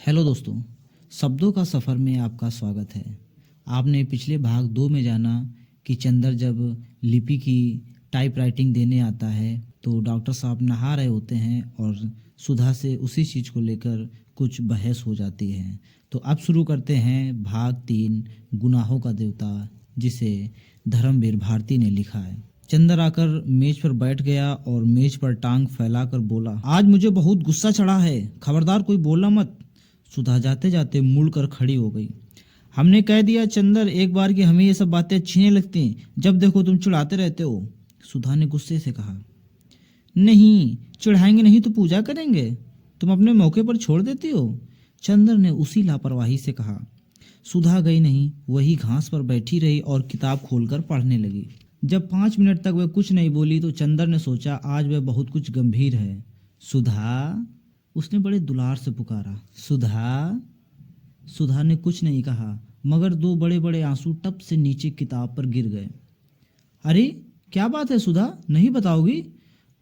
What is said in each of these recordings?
Hello दोस्तों, शब्दों का सफ़र में आपका स्वागत है। आपने पिछले भाग 2 में जाना कि चंदर जब लिपि की टाइपराइटिंग देने आता है तो डॉक्टर साहब नहा रहे होते हैं और सुधा से उसी चीज़ को लेकर कुछ बहस हो जाती है। तो अब शुरू करते हैं भाग 3, गुनाहों का देवता, जिसे धर्मवीर भारती ने लिखा है। चंदर आकर मेज पर बैठ गया और मेज पर टांग फैलाकर बोला, आज मुझे बहुत गुस्सा चढ़ा है, खबरदार कोई बोलना मत। सुधा जाते जाते मुड़कर खड़ी हो गई। हमने कह दिया चंदर एक बार कि हमें ये सब बातें अच्छी नहीं लगती, जब देखो तुम चिढ़ाते रहते हो। सुधा ने गुस्से से कहा। नहीं, चिढ़ाएंगे नहीं तो पूजा करेंगे, तुम अपने मौके पर छोड़ देती हो, चंदर ने उसी लापरवाही से कहा। सुधा गई नहीं, वही घास पर बैठी रही और किताब खोलकर पढ़ने लगी। जब 5 मिनट तक वह कुछ नहीं बोली तो चंदर ने सोचा आज वह बहुत कुछ गंभीर है। सुधा, उसने बड़े दुलार से पुकारा। सुधा। सुधा ने कुछ नहीं कहा, मगर 2 बड़े बड़े आंसू टप से नीचे किताब पर गिर गए। अरे क्या बात है सुधा, नहीं बताओगी?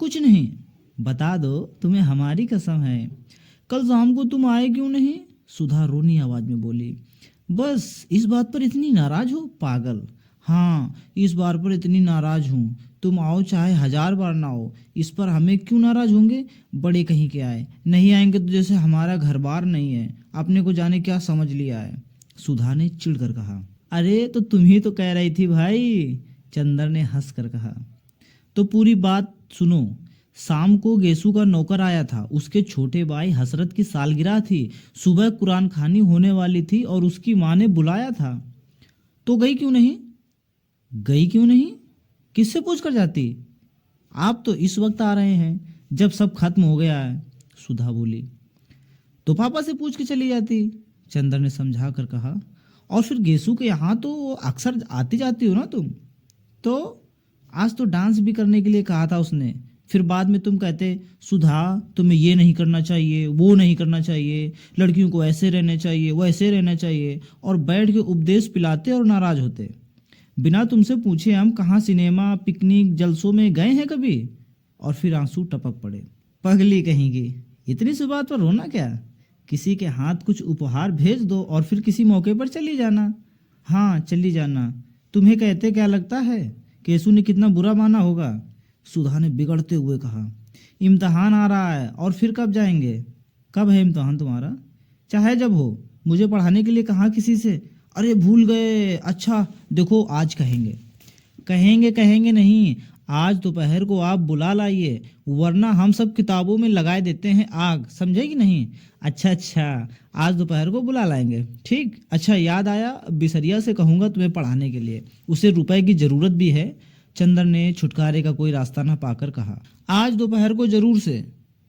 कुछ नहीं। बता दो, तुम्हें हमारी कसम है। कल शाम को तुम आए क्यों नहीं? सुधा रोनी आवाज में बोली। बस इस बात पर इतनी नाराज हो पागल? हाँ, इस बार पर इतनी नाराज हूँ। तुम आओ चाहे 1000 बार ना आओ, इस पर हमें क्यों नाराज होंगे? बड़े कहीं के आए, नहीं आएंगे तो जैसे हमारा घर बार नहीं है, अपने को जाने क्या समझ लिया है, सुधा ने चिढ़कर कहा। अरे तो तुम ही तो कह रही थी भाई, चंदर ने हंस कर कहा। तो पूरी बात सुनो। शाम को गेसू का नौकर आया था, उसके छोटे भाई हसरत की सालगिरह थी, सुबह कुरान खानी होने वाली थी और उसकी माँ ने बुलाया था। तो गई क्यों नहीं? गई क्यों नहीं? किससे पूछ कर जाती? आप तो इस वक्त आ रहे हैं जब सब खत्म हो गया है, सुधा बोली। तो पापा से पूछ के चली जाती, चंदर ने समझा कर कहा। और फिर गेसू के यहाँ तो अक्सर आती जाती हो ना तुम। तो आज तो डांस भी करने के लिए कहा था उसने, फिर बाद में तुम कहते सुधा तुम्हें ये नहीं करना चाहिए, वो नहीं करना चाहिए, लड़कियों को ऐसे रहना चाहिए, वैसे रहना चाहिए, और बैठ के उपदेश पिलाते और नाराज होते। बिना तुमसे पूछे हम कहाँ सिनेमा, पिकनिक, जलसों में गए हैं कभी? और फिर आंसू टपक पड़े। पगली कहेंगी, इतनी सी बात पर रोना क्या? किसी के हाथ कुछ उपहार भेज दो और फिर किसी मौके पर चली जाना। हाँ चली जाना। तुम्हें कहते क्या लगता है केसू ने कितना बुरा माना होगा? सुधा ने बिगड़ते हुए कहा। इम्तहान आ रहा है और फिर कब जाएंगे? कब है इम्तहान तुम्हारा? चाहे जब हो, मुझे पढ़ाने के लिए कहा किसी से? अरे भूल गए, अच्छा देखो आज कहेंगे। कहेंगे कहेंगे नहीं, आज दोपहर को आप बुला लाइए, वरना हम सब किताबों में लगाए देते हैं आग, समझे कि नहीं? अच्छा अच्छा, आज दोपहर को बुला लाएंगे, ठीक। अच्छा याद आया, बिसरिया से कहूँगा तुम्हें पढ़ाने के लिए, उसे रुपए की ज़रूरत भी है, चंदर ने छुटकारे का कोई रास्ता न पाकर कहा। आज दोपहर को जरूर से,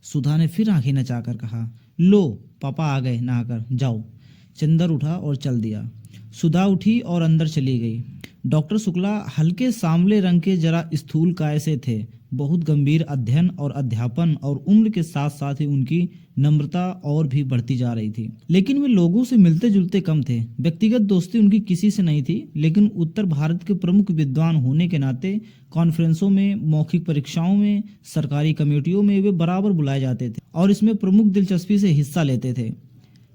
सुधा ने फिर आंखें नचाकर कहा। लो पापा आ गए नहाकर, जाओ। चंदर उठा और चल दिया। सुधा उठी और अंदर चली गई। डॉक्टर शुक्ला हल्के सांवले रंग के, जरा स्थूल काय से थे। बहुत गंभीर अध्ययन और अध्यापन और उम्र के साथ साथ ही उनकी नम्रता और भी बढ़ती जा रही थी। लेकिन वे लोगों से मिलते जुलते कम थे। व्यक्तिगत दोस्ती उनकी किसी से नहीं थी, लेकिन उत्तर भारत के प्रमुख विद्वान होने के नाते कॉन्फ्रेंसों में, मौखिक परीक्षाओं में, सरकारी कमेटियों में वे बराबर बुलाए जाते थे और इसमें प्रमुख दिलचस्पी से हिस्सा लेते थे।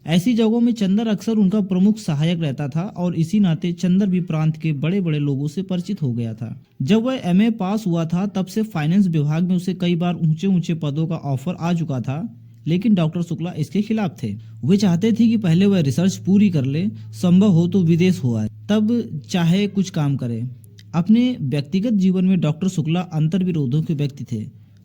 ऐसी जगहों में चंदर अक्सर उनका प्रमुख सहायक रहता था और इसी नाते चंदर भी प्रांत के बड़े बड़े लोगों से परिचित हो गया था। जब वह एमए पास हुआ था तब से फाइनेंस विभाग में उसे कई बार ऊंचे ऊंचे पदों का ऑफर आ चुका था, लेकिन डॉक्टर शुक्ला इसके खिलाफ थे। वे चाहते थे कि पहले वह रिसर्च पूरी कर ले, संभव हो तो विदेश हो आए, तब चाहे कुछ काम करे। अपने व्यक्तिगत जीवन में डॉक्टर शुक्ला अंतर्विरोधों के व्यक्ति थे।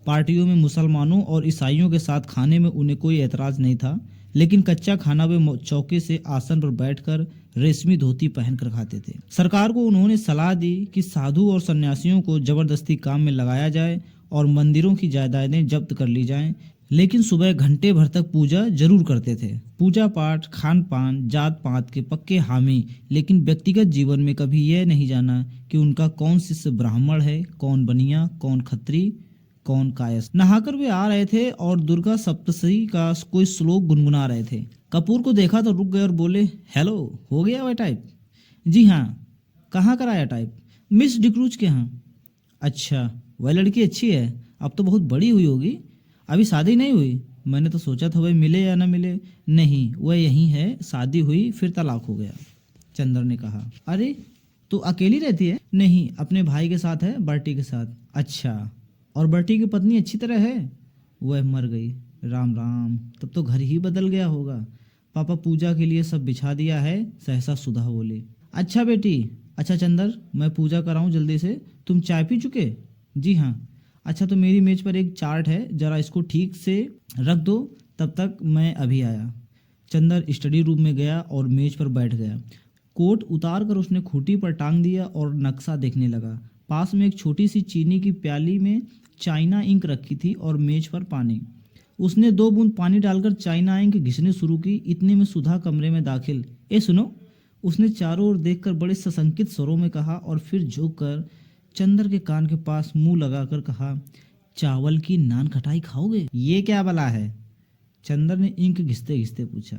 पार्टियों में मुसलमानों और ईसाइयों के साथ खाने में उन्हें कोई एतराज नहीं था, लेकिन कच्चा खाना वे चौके से आसन पर बैठकर रेशमी धोती पहनकर खाते थे। सरकार को उन्होंने सलाह दी कि साधु और सन्यासियों को जबरदस्ती काम में लगाया जाए और मंदिरों की जायदादें जब्त कर ली जाएं, लेकिन सुबह घंटे भर तक पूजा जरूर करते थे। पूजा पाठ, खान पान, जात पात के पक्के हामी, लेकिन व्यक्तिगत जीवन में कभी यह नहीं जाना कि उनका कौन शिष्य ब्राह्मण है, कौन बनिया, कौन खत्री, कौन कायस। नहाकर वे आ रहे थे और दुर्गा सप्तशती का कोई श्लोक गुनगुना रहे थे। कपूर को देखा तो रुक गए और बोले, हेलो, हो गया वह टाइप? जी हाँ। कहाँ कराया टाइप? मिस डिक्रूज के यहाँ। अच्छा, वह लड़की अच्छी है, अब तो बहुत बड़ी हुई होगी, अभी शादी नहीं हुई? मैंने तो सोचा था वह मिले या ना मिले। नहीं, वह यहीं है, शादी हुई फिर तलाक हो गया। चंदर ने कहा। अरे, तो अकेली रहती है? नहीं, अपने भाई के साथ है, बर्टी के साथ। अच्छा, और बर्टी की पत्नी अच्छी तरह है? वह मर गई। राम राम, तब तो घर ही बदल गया होगा। पापा पूजा के लिए सब बिछा दिया है, सहसा सुधा बोली। अच्छा बेटी। अच्छा चंदर, मैं पूजा कराऊं जल्दी से? तुम चाय पी चुके? जी हाँ। अच्छा, तो मेरी मेज पर एक चार्ट है, जरा इसको ठीक से रख दो, तब तक मैं अभी आया। चंदर स्टडी रूम में गया और मेज पर बैठ गया। कोट उतार कर उसने खूंटी पर टांग दिया और नक्शा देखने लगा। पास में एक छोटी सी चीनी की प्याली में चाइना इंक रखी थी और मेज पर पानी। उसने 2 बूंद पानी डालकर चाइना इंक घिसनी शुरू की। इतने में सुधा कमरे में दाखिल। ए सुनो, उसने चारों ओर देखकर बड़े सशंकित स्वरों में कहा और फिर झुककर चंदर के कान के पास मुंह लगाकर कहा, चावल की नान खटाई खाओगे? ये क्या भला है? चंदर ने इंक घिसते घिसते पूछा।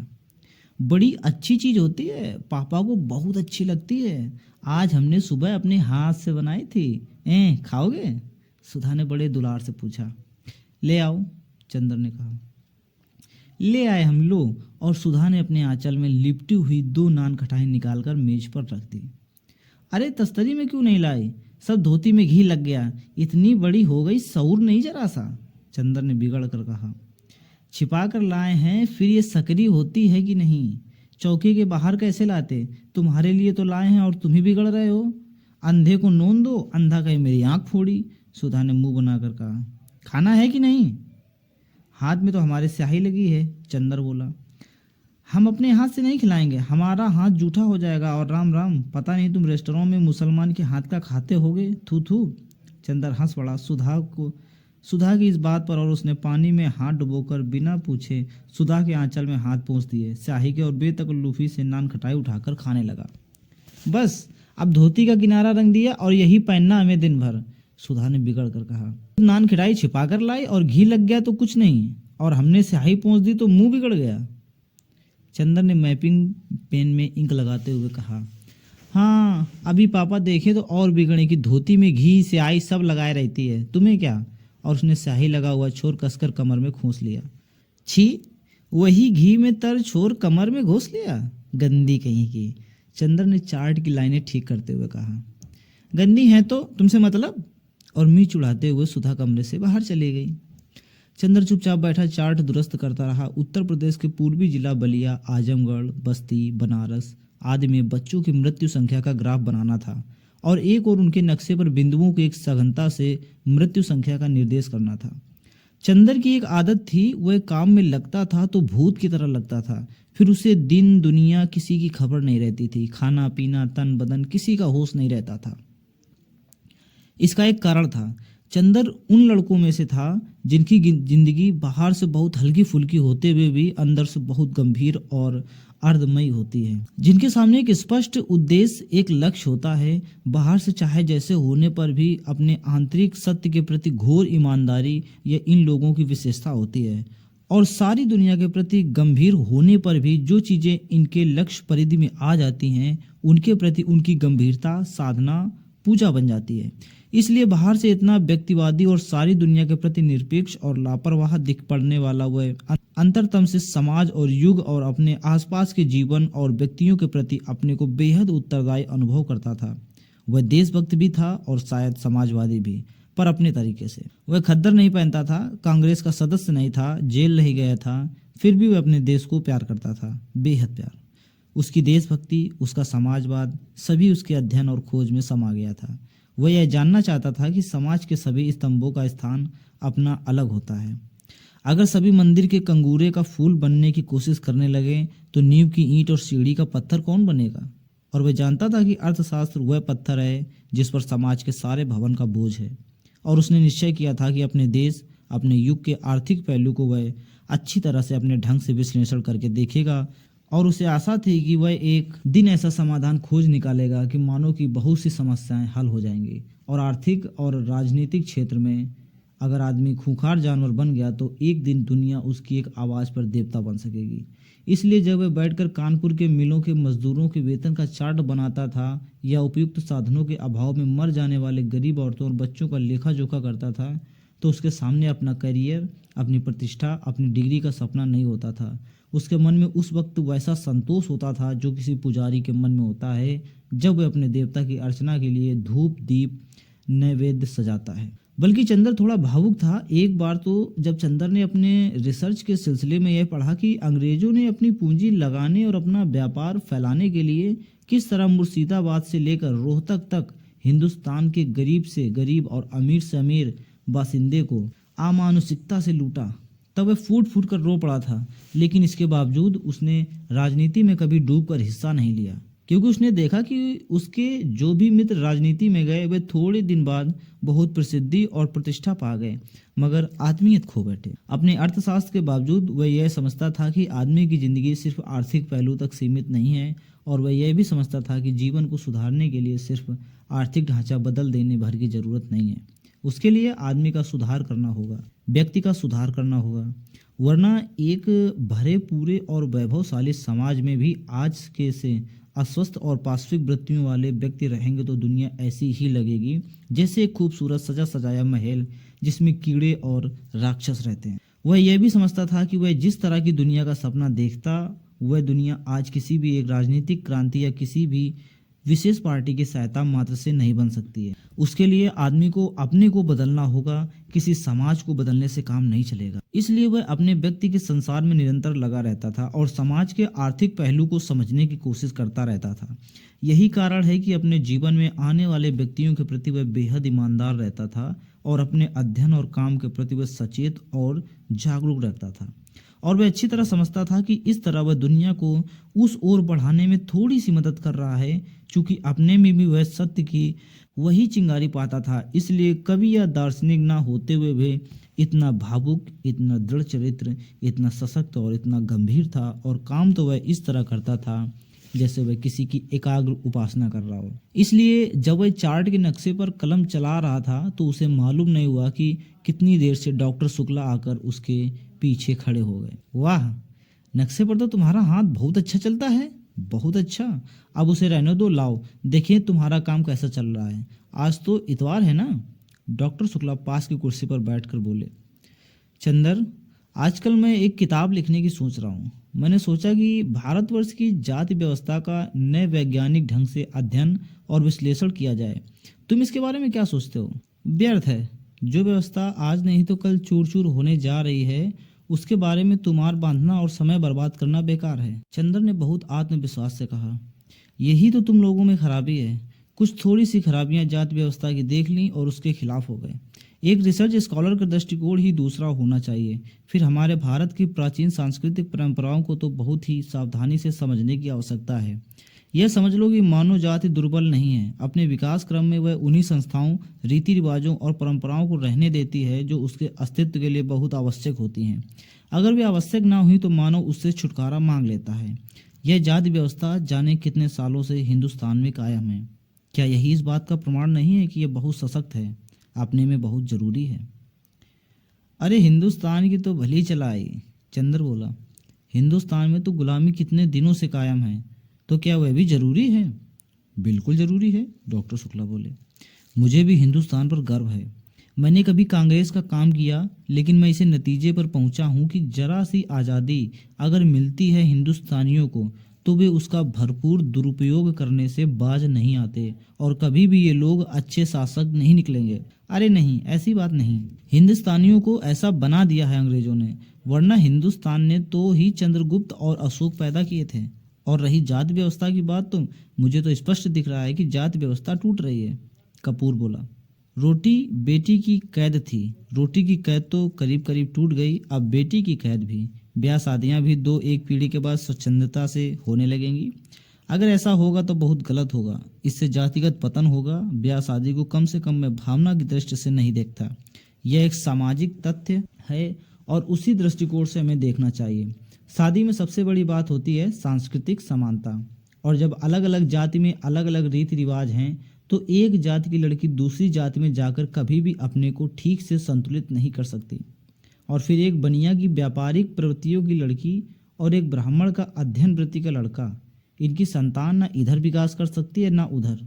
बड़ी अच्छी चीज होती है, पापा को बहुत अच्छी लगती है। आज हमने सुबह अपने हाथ से बनाई थी। खाओगे? सुधा ने बड़े दुलार से पूछा। ले आओ, चंदर ने कहा। ले आए हम लोग, और सुधा ने अपने आंचल में लिपटी हुई 2 नान खटाई निकालकर मेज पर रख दी। अरे, तस्तरी में क्यों नहीं लाई? सब धोती में घी लग गया। इतनी बड़ी हो गई, सऊर नहीं जरा सा? चंदर ने बिगड़ कर कहा। छिपा कर लाए हैं, फिर ये सकरी होती है कि नहीं? चौकी के बाहर कैसे लाते? तुम्हारे लिए तो लाए हैं और तुम ही बिगड़ रहे हो। अंधे को नोन दो, अंधा कहे मेरी आंख फोड़ी। सुधा ने मुंह बनाकर कहा। खाना है कि नहीं? हाथ में तो हमारे स्याही लगी है, चंदर बोला। हम अपने हाथ से नहीं खिलाएंगे, हमारा हाथ जूठा हो जाएगा। और राम राम, पता नहीं तुम रेस्टोरेंट में मुसलमान के हाथ का खाते होगे। थू थू। चंदर हंस पड़ा सुधा की इस बात पर, और उसने पानी में हाथ डुबोकर बिना पूछे सुधा के आंचल में हाथ पहुँच दिए, स्याही के और बेतकल्लुफी से नान खटाई उठाकर खाने लगा। बस, अब धोती का किनारा रंग दिया और यही पहनना हमें दिन भर, सुधा ने बिगड़ कर कहा। नान खटाई छिपा कर लाई और घी लग गया तो कुछ नहीं, और हमने स्याही पहुँच दी तो मुंह बिगड़ गया। चंदर ने मैपिंग पेन में इंक लगाते हुए कहा। हाँ, अभी पापा देखे तो और बिगड़े की धोती में घी स्याही सब लगाए रहती है, तुम्हें क्या? और उसने स्याही लगा हुआ छोर कसकर कमर में खोस लिया। छी, वही घी में तर छोर कमर में घोस लिया, गंदी कहीं की। चंदर ने चार्ट की लाइनें ठीक करते हुए कहा। गंदी है तो तुमसे मतलब? और मुंह चुड़ाते हुए सुधा कमरे से बाहर चली गई। चंदर चुपचाप बैठा चार्ट दुरुस्त करता रहा। उत्तर प्रदेश के पूर्वी जिला बलिया, आजमगढ़, बस्ती, बनारस आदि में बच्चों की मृत्यु संख्या का ग्राफ बनाना था, और एक और उनके नक्शे पर बिंदुओं की एक सघनता से मृत्यु संख्या का निर्देश करना था। चंदर की एक आदत थी, वह काम में लगता था तो भूत की तरह लगता था। फिर उसे दिन दुनिया किसी की खबर नहीं रहती थी। खाना पीना तन बदन किसी का होश नहीं रहता था। इसका एक कारण था। चंदर उन लड़कों में से था जिनकी जिंदगी बाहर से बहुत हल्की फुल्की होते हुए भी अंदर से बहुत गंभीर और अर्धमयी होती है, जिनके सामने एक स्पष्ट उद्देश्य, एक लक्ष्य होता है। बाहर से चाहे जैसे होने पर भी अपने आंतरिक सत्य के प्रति घोर ईमानदारी ये इन लोगों की विशेषता होती है। और सारी दुनिया के प्रति गंभीर होने पर भी जो चीजें इनके लक्ष्य परिधि में आ जाती हैं, उनके प्रति उनकी गंभीरता साधना पूजा बन जाती है। इसलिए बाहर से इतना व्यक्तिवादी और सारी दुनिया के प्रति निरपेक्ष और लापरवाह दिख पड़ने वाला वह अंतरतम से समाज और युग और अपने आसपास के जीवन और व्यक्तियों के प्रति अपने को बेहद उत्तरदायी अनुभव करता था। वह देशभक्त भी था और शायद समाजवादी भी, पर अपने तरीके से। वह खद्दर नहीं पहनता था, कांग्रेस का सदस्य नहीं था, जेल नहीं गया था, फिर भी वह अपने देश को प्यार करता था, बेहद प्यार। उसकी देशभक्ति, उसका समाजवाद, सभी उसके अध्ययन और खोज में समा गया था। वह यह जानना चाहता था कि समाज के सभी स्तंभों का स्थान अपना अलग होता है। अगर सभी मंदिर के कंगूरे का फूल बनने की कोशिश करने लगे तो नींव की ईंट और सीढ़ी का पत्थर कौन बनेगा? और वह जानता था कि अर्थशास्त्र वह पत्थर है जिस पर समाज के सारे भवन का बोझ है। और उसने निश्चय किया था कि अपने देश, अपने युग के आर्थिक पहलू को वह अच्छी तरह से अपने ढंग से विश्लेषण करके देखेगा, और उसे आशा थी कि वह एक दिन ऐसा समाधान खोज निकालेगा कि मानव की बहुत सी समस्याएं हल हो जाएंगी। और आर्थिक और राजनीतिक क्षेत्र में अगर आदमी खूंखार जानवर बन गया तो एक दिन दुनिया उसकी एक आवाज़ पर देवता बन सकेगी। इसलिए जब वह बैठकर कानपुर के मिलों के मजदूरों के वेतन का चार्ट बनाता था या उपयुक्त साधनों के अभाव में मर जाने वाले गरीब औरतों और बच्चों का लेखा जोखा करता था, तो उसके सामने अपना करियर, अपनी प्रतिष्ठा, अपनी डिग्री का सपना नहीं होता था। उसके मन में उस वक्त वैसा संतोष होता था जो किसी पुजारी के मन में होता है जब वह अपने देवता की अर्चना के लिए धूप दीप नैवेद्य सजाता है। बल्कि चंदर थोड़ा भावुक था। एक बार तो जब चंदर ने अपने रिसर्च के सिलसिले में यह पढ़ा कि अंग्रेजों ने अपनी पूंजी लगाने और अपना व्यापार फैलाने के लिए किस तरह मुर्शिदाबाद से लेकर रोहतक तक हिंदुस्तान के गरीब से गरीब और अमीर से अमीर बासिंदे को अमानुषिकता से लूटा, तब वह फूट फूट कर रो पड़ा था। लेकिन इसके बावजूद उसने राजनीति में कभी डूबकर हिस्सा नहीं लिया, क्योंकि उसने देखा कि उसके जो भी मित्र राजनीति में गए वे थोड़े दिन बाद बहुत प्रसिद्धि और प्रतिष्ठा पा गए, मगर आत्मीयत खो बैठे। अपने अर्थशास्त्र के बावजूद वह यह समझता था कि आदमी की जिंदगी सिर्फ आर्थिक पहलू तक सीमित नहीं है, और वह यह भी समझता था कि जीवन को सुधारने के लिए सिर्फ आर्थिक ढांचा बदल देने भर की जरूरत नहीं है। उसके लिए आदमी का सुधार करना होगा, व्यक्ति का सुधार करना होगा, वरना एक भरे पूरे और वैभवशाली समाज में भी आज के से अस्वस्थ और पार्श्विक वृत्तियों वाले व्यक्ति रहेंगे तो दुनिया ऐसी ही लगेगी जैसे एक खूबसूरत सजा सजाया महल जिसमें कीड़े और राक्षस रहते हैं। वह यह भी समझता था कि वह जिस तरह की दुनिया का सपना देखता, वह दुनिया आज किसी भी एक राजनीतिक क्रांति या किसी भी विशेष पार्टी की सहायता मात्र से नहीं बन सकती है। उसके लिए आदमी को अपने को बदलना होगा, किसी समाज को बदलने से काम नहीं चलेगा। इसलिए वह अपने व्यक्ति के संसार में निरंतर लगा रहता था और समाज के आर्थिक पहलू को समझने की कोशिश करता रहता था। यही कारण है कि अपने जीवन में आने वाले व्यक्तियों के प्रति वह बेहद ईमानदार रहता था और अपने अध्ययन और काम के प्रति वह सचेत और जागरूक रहता था। और वह अच्छी तरह समझता था कि इस तरह वह दुनिया को उस ओर बढ़ाने में थोड़ी सी मदद कर रहा है, क्योंकि अपने में भी वह सत्य की वही चिंगारी पाता था। इसलिए कवि या दार्शनिक ना होते हुए भी इतना भावुक, इतना दृढ़ चरित्र, इतना सशक्त और इतना गंभीर था, और काम तो वह इस तरह करता था जैसे वह किसी की एकाग्र उपासना कर रहा हो। इसलिए जब वह चार्ट के नक्शे पर कलम चला रहा था तो उसे मालूम नहीं हुआ कि कितनी देर से डॉक्टर शुक्ला आकर उसके पीछे खड़े हो गए। वाह, नक्शे पर तो तुम्हारा हाथ बहुत अच्छा चलता है, बहुत अच्छा। अब उसे रहने दो, लाओ देखिए तुम्हारा काम कैसा चल रहा है। आज तो इतवार है ना? डॉक्टर शुक्ला पास की कुर्सी पर बैठकर बोले। चंदर, आजकल मैं एक किताब लिखने की सोच रहा हूँ। मैंने सोचा कि भारतवर्ष की जाति व्यवस्था का नए वैज्ञानिक ढंग से अध्ययन और विश्लेषण किया जाए। तुम इसके बारे में क्या सोचते हो? व्यर्थ है। जो व्यवस्था आज नहीं तो कल चूर चूर होने जा रही है, उसके बारे में तुमार बांधना और समय बर्बाद करना बेकार है। चंदर ने बहुत आत्मविश्वास से कहा। यही तो तुम लोगों में खराबी है। कुछ थोड़ी सी खराबियां जाति व्यवस्था की देख ली और उसके खिलाफ हो गए। एक रिसर्च स्कॉलर का दृष्टिकोण ही दूसरा होना चाहिए। फिर हमारे भारत की प्राचीन सांस्कृतिक परंपराओं को तो बहुत ही सावधानी से समझने की आवश्यकता है। यह समझ लो कि मानव जाति दुर्बल नहीं है। अपने विकास क्रम में वह उन्हीं संस्थाओं, रीति रिवाजों और परंपराओं को रहने देती है जो उसके अस्तित्व के लिए बहुत आवश्यक होती हैं। अगर वे आवश्यक ना हुई तो मानव उससे छुटकारा मांग लेता है। यह जाति व्यवस्था जाने कितने सालों से हिंदुस्तान में कायम है। क्या यही इस बात का प्रमाण नहीं है कि यह बहुत सशक्त है, अपने में बहुत जरूरी है? अरे हिंदुस्तान की तो भली चलाई, चंद्र बोला। हिंदुस्तान में तो गुलामी कितने दिनों से कायम है, तो क्या वह भी जरूरी है? बिल्कुल जरूरी है, डॉक्टर शुक्ला बोले। मुझे भी हिंदुस्तान पर गर्व है। मैंने कभी कांग्रेस का काम किया, लेकिन मैं इसे नतीजे पर पहुंचा हूं कि जरा सी आज़ादी अगर मिलती है हिंदुस्तानियों को तो वे उसका भरपूर दुरुपयोग करने से बाज नहीं आते, और कभी भी ये लोग अच्छे शासक नहीं निकलेंगे। अरे नहीं, ऐसी बात नहीं। हिंदुस्तानियों को ऐसा बना दिया है अंग्रेजों ने, वरना हिंदुस्तान ने तो ही चंद्रगुप्त और अशोक पैदा किए थे। और रही जाति व्यवस्था की बात, तो मुझे तो स्पष्ट दिख रहा है कि जाति व्यवस्था टूट रही है, कपूर बोला। रोटी बेटी की कैद थी, रोटी की कैद तो करीब करीब टूट गई, अब बेटी की कैद भी। ब्याह शादियां भी दो एक पीढ़ी के बाद स्वच्छंदता से होने लगेंगी। अगर ऐसा होगा तो बहुत गलत होगा। इससे जातिगत पतन होगा। ब्याह शादी को कम से कम मैं भावना की दृष्टि से नहीं देखता। यह एक सामाजिक तथ्य है और उसी दृष्टिकोण से हमें देखना चाहिए। शादी में सबसे बड़ी बात होती है सांस्कृतिक समानता, और जब अलग अलग जाति में अलग अलग रीति रिवाज हैं तो एक जाति की लड़की दूसरी जाति में जाकर कभी भी अपने को ठीक से संतुलित नहीं कर सकती। और फिर एक बनिया की व्यापारिक प्रवृत्तियों की लड़की और एक ब्राह्मण का अध्ययन वृत्ति का लड़का, इनकी संतान ना इधर विकास कर सकती है ना उधर।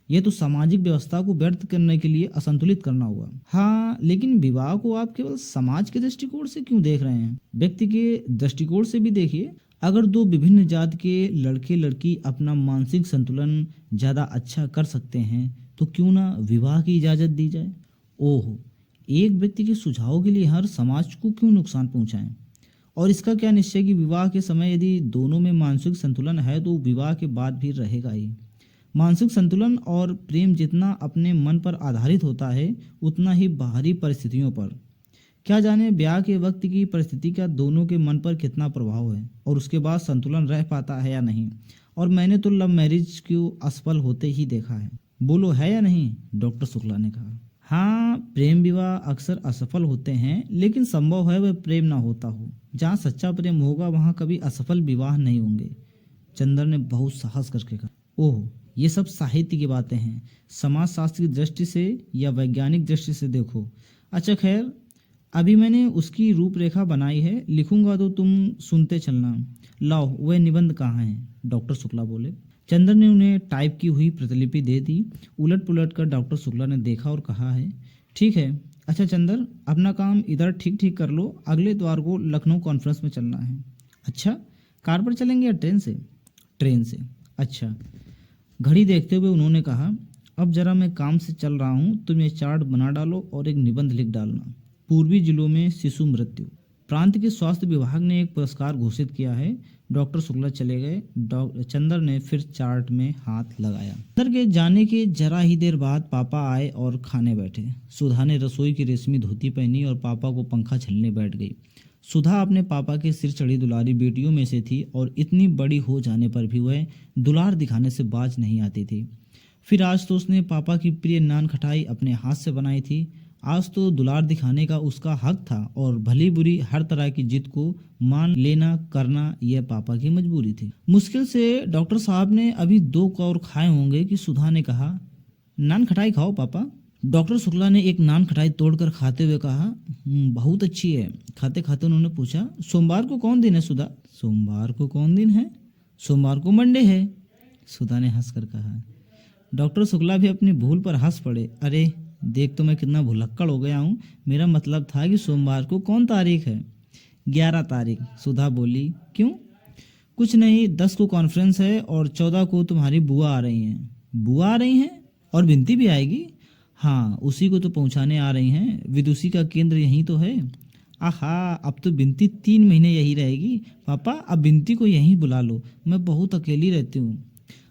यह तो सामाजिक व्यवस्था को व्यर्थ करने के लिए असंतुलित करना हुआ। हाँ, लेकिन विवाह को आप केवल समाज के दृष्टिकोण से क्यों देख रहे हैं? व्यक्ति के दृष्टिकोण से भी देखिए। अगर दो विभिन्न जात के लड़के लड़की अपना मानसिक संतुलन ज्यादा अच्छा कर सकते हैं तो क्यों ना विवाह की इजाजत दी जाए। ओह, एक व्यक्ति के सुझाव के लिए हर समाज को क्यों नुकसान पहुंचाएं? और इसका क्या निश्चय कि विवाह के समय यदि दोनों में मानसिक संतुलन है तो विवाह के बाद भी रहेगा ही। मानसिक संतुलन और प्रेम जितना अपने मन पर आधारित होता है उतना ही बाहरी परिस्थितियों पर। क्या जाने ब्याह के वक्त की परिस्थिति का दोनों के मन पर कितना प्रभाव है और उसके बाद संतुलन रह पाता है या नहीं। और मैंने तो लव मैरिज को असफल होते ही देखा है। बोलो है या नहीं? डॉक्टर शुक्ला ने कहा। हाँ, प्रेम विवाह अक्सर असफल होते हैं, लेकिन संभव है वह प्रेम ना होता हो। जहाँ सच्चा प्रेम होगा वहाँ कभी असफल विवाह नहीं होंगे। चंद्र ने बहुत साहस करके कहा। ओह, ये सब साहित्य की बातें हैं, समाज शास्त्र की दृष्टि से या वैज्ञानिक दृष्टि से देखो। अच्छा खैर, अभी मैंने उसकी रूपरेखा बनाई है, लिखूंगा तो तुम सुनते चलना। लाओ, वह निबंध कहाँ है? डॉक्टर शुक्ला बोले। चंद्र ने उन्हें टाइप की हुई प्रतिलिपि दे दी। उलट पुलट कर डॉक्टर शुक्ला ने देखा और कहा है, ठीक है। अच्छा चंद्र, अपना काम इधर ठीक ठीक कर लो, अगले इतवार को लखनऊ कॉन्फ्रेंस में चलना है। अच्छा, कार पर चलेंगे या ट्रेन से? ट्रेन से। अच्छा। घड़ी देखते हुए उन्होंने कहा, अब जरा मैं काम से चल रहा हूँ, तुम ये चार्ट बना डालो और एक निबंध लिख डालना। पूर्वी जिलों में शिशु मृत्यु। प्रांत के स्वास्थ्य विभाग ने एक पुरस्कार घोषित किया है। डॉक्टर शुक्ला चले गए। चंद्र ने फिर चार्ट में हाथ लगाया। चंद्र के जाने के जरा ही देर बाद पापा आए और खाने बैठे। सुधा ने रसोई की रेशमी धोती पहनी और पापा को पंखा झलने बैठ गई। सुधा अपने पापा के सिर चढ़ी दुलारी बेटियों में से थी और इतनी बड़ी हो जाने पर भी वह दुलार दिखाने से बाज नहीं आती थी। फिर आज तो उसने पापा की प्रिय नान खटाई अपने हाथ से बनाई थी। आज तो दुलार दिखाने का उसका हक था और भली बुरी हर तरह की जिद को मान लेना करना यह पापा की मजबूरी थी। मुश्किल से डॉक्टर साहब ने अभी 2 कौर खाए होंगे कि सुधा ने कहा, नान खटाई खाओ पापा। डॉक्टर शुक्ला ने एक नान खटाई तोड़कर खाते हुए कहा, बहुत अच्छी है। खाते खाते उन्होंने पूछा, सोमवार को कौन दिन है सुधा? सोमवार को कौन दिन है? सोमवार को मंडे है, सुधा ने हंसकर कहा। डॉक्टर शुक्ला भी अपनी भूल पर हंस पड़े। अरे देख तो मैं कितना भुलक्कड़ हो गया हूँ, मेरा मतलब था कि सोमवार को कौन तारीख है? 11 तारीख, सुधा बोली। क्यों? कुछ नहीं, 10 को कॉन्फ्रेंस है और 14 को तुम्हारी बुआ आ रही हैं। बुआ आ रही हैं? और बिनती भी आएगी? हाँ, उसी को तो पहुंचाने आ रही हैं। विदुषी का केंद्र यहीं तो है। आहा, अब तो बिनती 3 महीने यही रहेगी। पापा, अब बिनती को यहीं बुला लो, मैं बहुत अकेली रहती हूँ।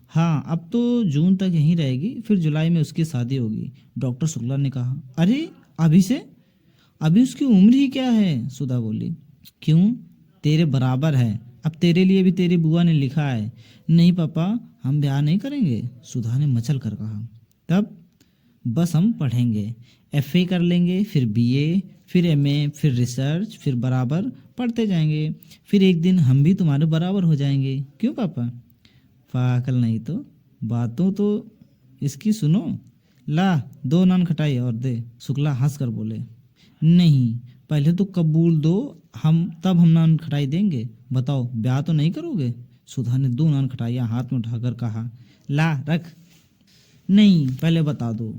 हाँ, अब तो जून तक यहीं रहेगी, फिर जुलाई में उसकी शादी होगी, डॉक्टर शुक्ला ने कहा। अरे अभी से? अभी उसकी उम्र ही क्या है? सुधा बोली। क्यों? तेरे बराबर है। अब तेरे लिए भी तेरी बुआ ने लिखा है। नहीं पापा, हम ब्याह नहीं करेंगे, सुधा ने मचल कर कहा। तब? बस हम पढ़ेंगे, FA कर लेंगे, फिर BA, फिर MA, फिर रिसर्च, फिर बराबर पढ़ते जाएंगे। फिर एक दिन हम भी तुम्हारे बराबर हो जाएंगे। क्यों पापा? पागल नहीं तो, बातों तो इसकी सुनो। ला 2 नान खटाई और दे, शुक्ला हंस कर बोले। नहीं, पहले तो कबूल दो, तब हम नान खटाई देंगे। बताओ, ब्याह तो नहीं करोगे? सुधा ने 2 नान खटाइयाँ हाथ में उठाकर कहा। ला रख। नहीं, पहले बता दो।